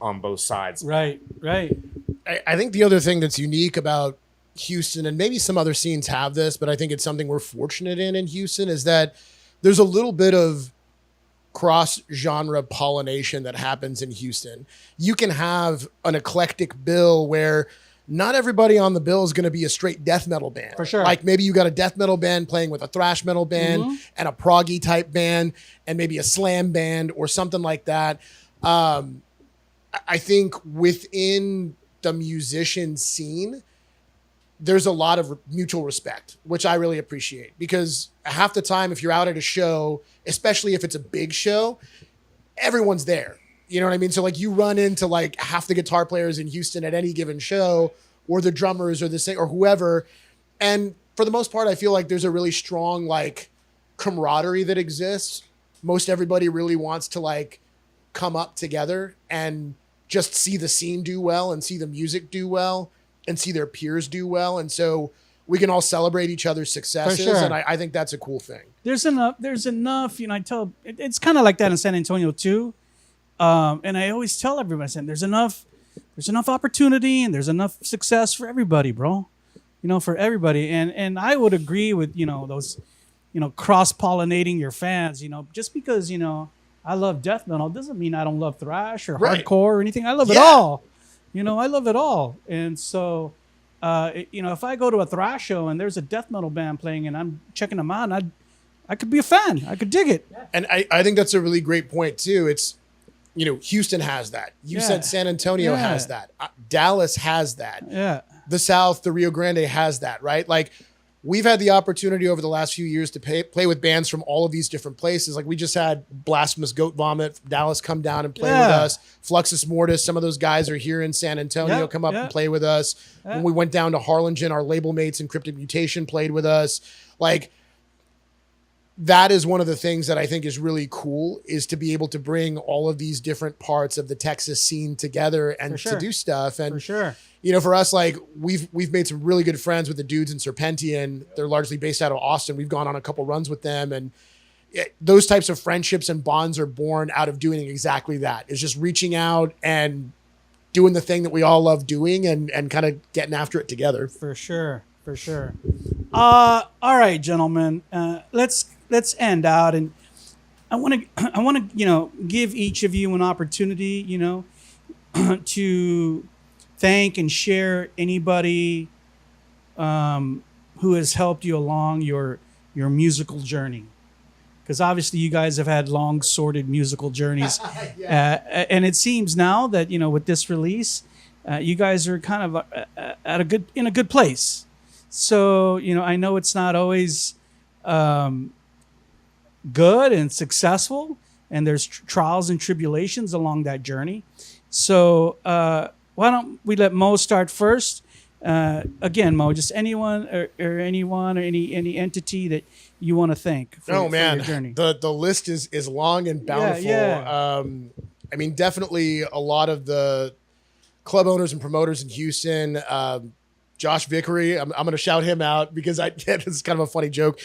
on both sides. Right. I think the other thing that's unique about Houston, and maybe some other scenes have this, but I think it's something we're fortunate in Houston, is that there's a little bit of cross-genre pollination that happens in Houston. You can have an eclectic bill where not everybody on the bill is going to be a straight death metal band. For sure. Like maybe you got a death metal band playing with a thrash metal band and a proggy type band and maybe a slam band or something like that. I think within the musician scene, there's a lot of mutual respect, which I really appreciate, because half the time, if you're out at a show, especially if it's a big show, everyone's there. You know what I mean? So like you run into like half the guitar players in Houston at any given show, or the drummers or the singer or whoever. And for the most part, I feel like there's a really strong like camaraderie that exists. Most everybody really wants to like come up together and just see the scene do well and see the music do well and see their peers do well. And so we can all celebrate each other's successes. For sure. And I think that's a cool thing. There's enough, you know, it's kind of like that in San Antonio too. And I always tell everybody, saying there's enough opportunity and there's enough success for everybody, bro. You know, for everybody. And I would agree with, you know, those, you know, cross-pollinating your fans, you know, just because, you know, I love death metal doesn't mean I don't love thrash or hardcore or anything. I love it all. You know, I love it all. And so, you know, if I go to a thrash show and there's a death metal band playing and I'm checking them out, and I could be a fan. I could dig it. And I think that's a really great point too. It's, you know, Houston has that. You said San Antonio has that. Dallas has that. Yeah. The South, the Rio Grande has that, right? Like we've had the opportunity over the last few years to play with bands from all of these different places. Like we just had Blasphemous Goat Vomit from Dallas come down and play with us. Fluxus Mortis, some of those guys are here in San Antonio, come up and play with us. When we went down to Harlingen, our label mates in Cryptic Mutation played with us. Like that is one of the things that I think is really cool, is to be able to bring all of these different parts of the Texas scene together and to do stuff. And you know, for us, like we've made some really good friends with the dudes in Serpentian. They're largely based out of Austin. We've gone on a couple runs with them, and those types of friendships and bonds are born out of doing exactly that. It's just reaching out and doing the thing that we all love doing and kind of getting after it together. For sure. All right, gentlemen, let's let's end out, and I want to give each of you an opportunity, to thank and share anybody who has helped you along your musical journey. Because obviously you guys have had long, sordid musical journeys. And it seems now that, with this release, you guys are kind of in a good place. So, I know it's not always good and successful, and there's trials and tribulations along that journey. So why don't we let Mo start first? Again, Mo, just anyone or any entity that you want to thank for your journey. The list is long and bountiful. I mean, definitely a lot of the club owners and promoters in Houston. Josh Vickery, I'm going to shout him out because this is kind of a funny joke.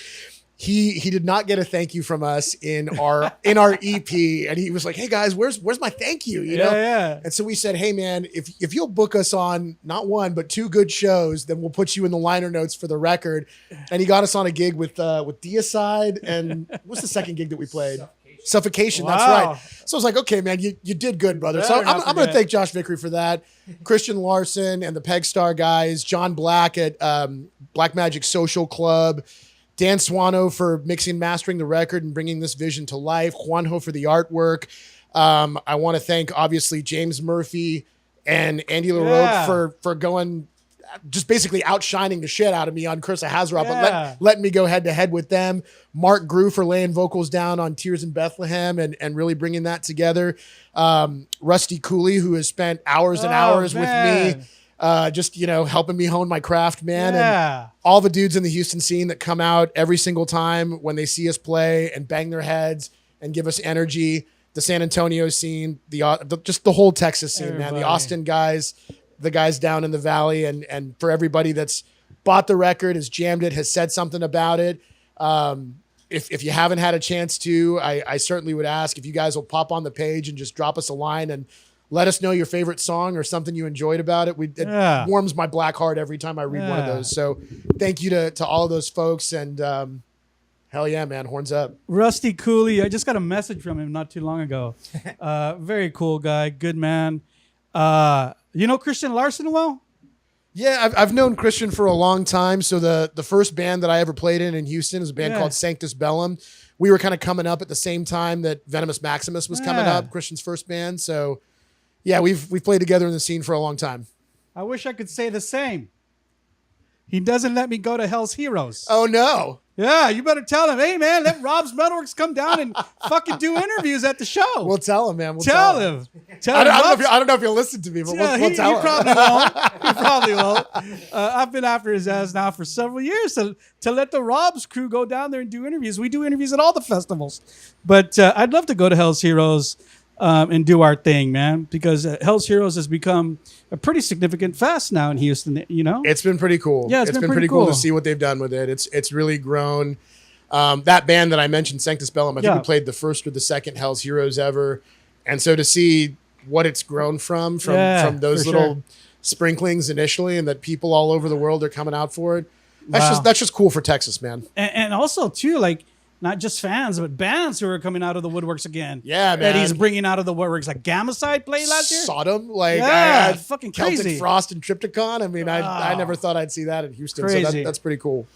He did not get a thank you from us in our EP, and he was like, "Hey guys, where's my thank you?" Yeah. And so we said, "Hey man, if you'll book us on not one but two good shows, then we'll put you in the liner notes for the record." And he got us on a gig with Deicide, and what's the second gig that we played? Suffocation. Wow. That's right. So I was like, "Okay, man, you did good, brother." So I'm going to thank Josh Vickery for that. Christian Larson and the Pegstar guys, John Black at Black Magic Social Club. Dan Swano for mixing and mastering the record and bringing this vision to life. Juanjo for the artwork. I want to thank, obviously, James Murphy and Andy LaRoche for going, just basically outshining the shit out of me on Curse of Haserot, but letting me go head-to-head with them. Mark Grew for laying vocals down on Tears in Bethlehem and really bringing that together. Rusty Cooley, who has spent hours and hours with me. Just, helping me hone my craft, man. Yeah. And all the dudes in the Houston scene that come out every single time when they see us play and bang their heads and give us energy. The San Antonio scene, just the whole Texas scene, man. The Austin guys, the guys down in the Valley, and for everybody that's bought the record, has jammed it, has said something about it. If you haven't had a chance to, I certainly would ask if you guys will pop on the page and just drop us a line and let us know your favorite song or something you enjoyed about it. It warms my black heart every time I read one of those. So thank you to all of those folks. And hell yeah, man, horns up. Rusty Cooley, I just got a message from him not too long ago. Very cool guy, good man. You know Christian Larson well? Yeah, I've known Christian for a long time. So the first band that I ever played in Houston is a band called Sanctus Bellum. We were kind of coming up at the same time that Venomous Maximus was coming up, Christian's first band. So yeah, we've played together in the scene for a long time. I wish I could say the same. He doesn't let me go to Hell's Heroes. Oh, no. Yeah, you better tell him, hey, man, let Rob's Metalworks come down and fucking do interviews at the show. We'll tell him, man. We'll tell him. I don't know if he'll listen to me, but we'll tell him. He probably won't. He probably won't. I've been after his ass now for several years to let the Rob's crew go down there and do interviews. We do interviews at all the festivals. But I'd love to go to Hell's Heroes and do our thing, man, because Hell's Heroes has become a pretty significant fest now in Houston, It's been pretty cool. Yeah, it's been pretty cool to see what they've done with it. It's really grown. That band that I mentioned, Sanctus Bellum, I think we played the first or the second Hell's Heroes ever. And so to see what it's grown from those little sprinklings initially, and that people all over the world are coming out for it, that's just cool for Texas, man. And also, too, like, not just fans, but bands who are coming out of the woodworks again. Yeah, man. That he's bringing out of the woodworks. Like Gamacide played last year. Sodom. Fucking crazy. Celtic Frost and Triptychon. I mean, I never thought I'd see that in Houston. Crazy. So that's pretty cool.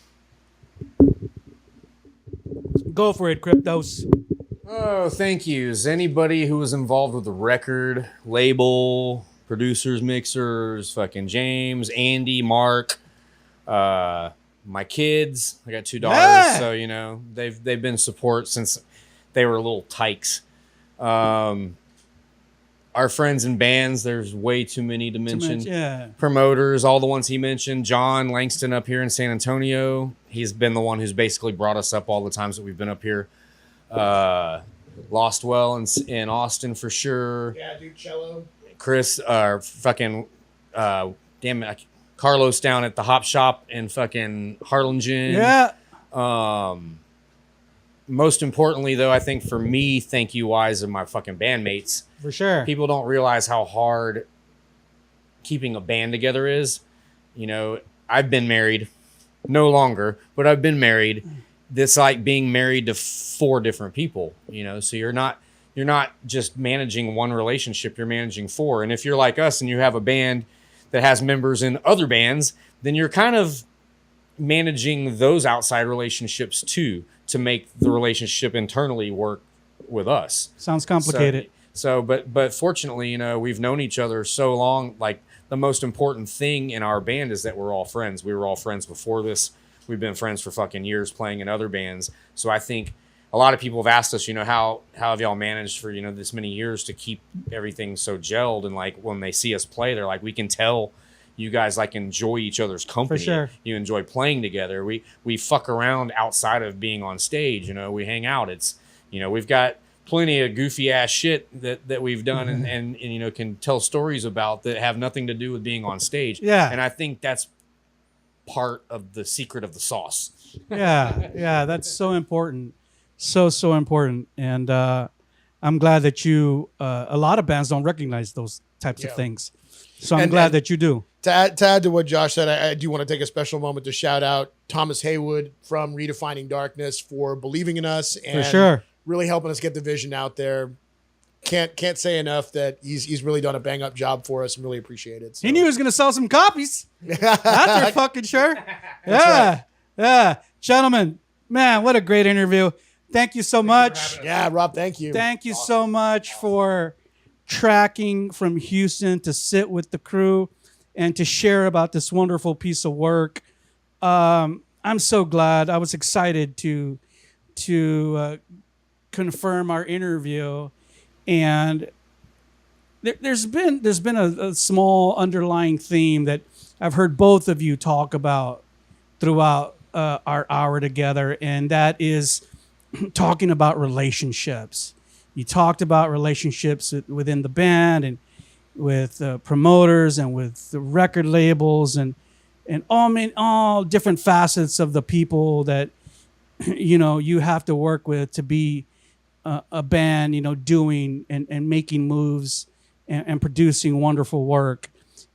Go for it, Cryptos. Oh, thank yous. Anybody who was involved with the record, label, producers, mixers, fucking James, Andy, Mark, my kids. I got 2 daughters, so they've been support since they were little tykes. Our friends in bands, there's way too many to mention. Promoters, all the ones he mentioned. John Langston up here in San Antonio. He's been the one who's basically brought us up all the times that we've been up here. Lostwell in Austin for sure. Yeah, dude, cello. Chris, damn it, Carlos down at the Hop Shop in fucking Harlingen. Yeah. Most importantly, though, I think for me, thank you wise of my fucking bandmates. For sure. People don't realize how hard keeping a band together is. I've been married, no longer, but I've been married. this like being married to 4 different people, you know, so you're not just managing one relationship, you're managing 4. And if you're like us and you have a band that has members in other bands, then you're kind of managing those outside relationships too, to make the relationship internally work with us. Sounds complicated. But fortunately, you know, we've known each other so long. Like, the most important thing in our band is that we're all friends. We were all friends before this. We've been friends for fucking years playing in other bands. So I think a lot of people have asked us, you know, how have y'all managed for, you know, this many years to keep everything so gelled? And like, when they see us play, they're like, we can tell you guys like enjoy each other's company. For sure. You enjoy playing together. We fuck around outside of being on stage. You know, we hang out. It's, you know, we've got plenty of goofy ass shit that we've done and you know, can tell stories about that have nothing to do with being on stage. Yeah. And I think that's part of the secret of the sauce. Yeah, that's so important. So important. And I'm glad that you, a lot of bands don't recognize those types of things. So I'm glad that you do. To add to what Josh said, I do want to take a special moment to shout out Thomas Haywood from Redefining Darkness for believing in us and For sure. really helping us get the vision out there. Can't say enough that he's really done a bang up job for us and really appreciate it. So. He knew he was going to sell some copies. That's for fucking sure. Yeah. Yeah. Gentlemen, man, what a great interview. Thank you so much. Yeah, Rob, thank you. Thank you so much for tracking from Houston to sit with the crew and to share about this wonderful piece of work. I'm so glad. I was excited to confirm our interview, and there's been a small underlying theme that I've heard both of you talk about throughout our hour together, and that is talking about relationships. You talked about relationships within the band and with promoters and with the record labels and all different facets of the people that you know you have to work with to be a band, you know, doing and making moves and producing wonderful work.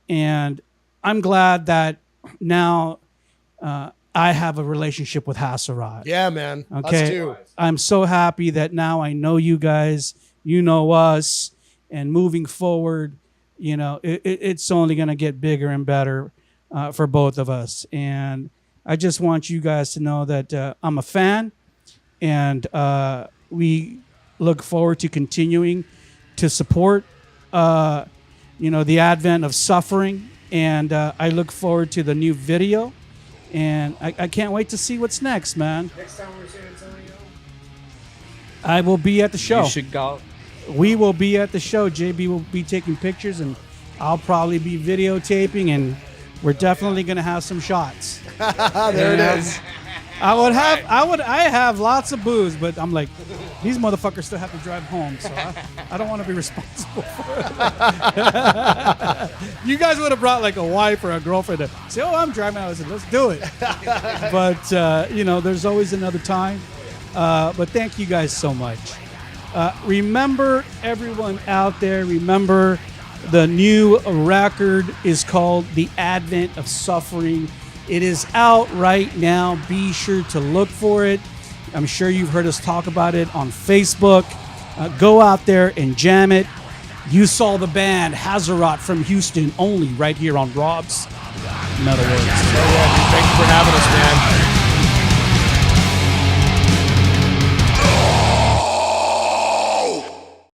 And I'm glad that now I have a relationship with Haserot. Yeah, man. Okay. Us too. I'm so happy that now I know you guys, you know us, and moving forward, you know, it's only going to get bigger and better for both of us. And I just want you guys to know that I'm a fan, and we look forward to continuing to support, you know, the advent of suffering. And I look forward to the new video. And I can't wait to see what's next, man. Next time we're in San Antonio, I will be at the show. you should go. We will be at the show. JB will be taking pictures, and I'll probably be videotaping, and we're definitely going to have some shots. There it is. I have lots of booze, but I'm like, these motherfuckers still have to drive home, so I don't want to be responsible for it. You guys would have brought like a wife or a girlfriend to say, oh, I'm driving. I said, let's do it. But, you know, there's always another time. But thank you guys so much. Remember, everyone out there, remember the new record is called The Advent of Suffering. It is out right now. Be sure to look for it. I'm sure you've heard us talk about it on Facebook. Go out there and jam it. You saw the band Haserot from Houston only right here on Rob's MetalWorks. Thank you for having us, man.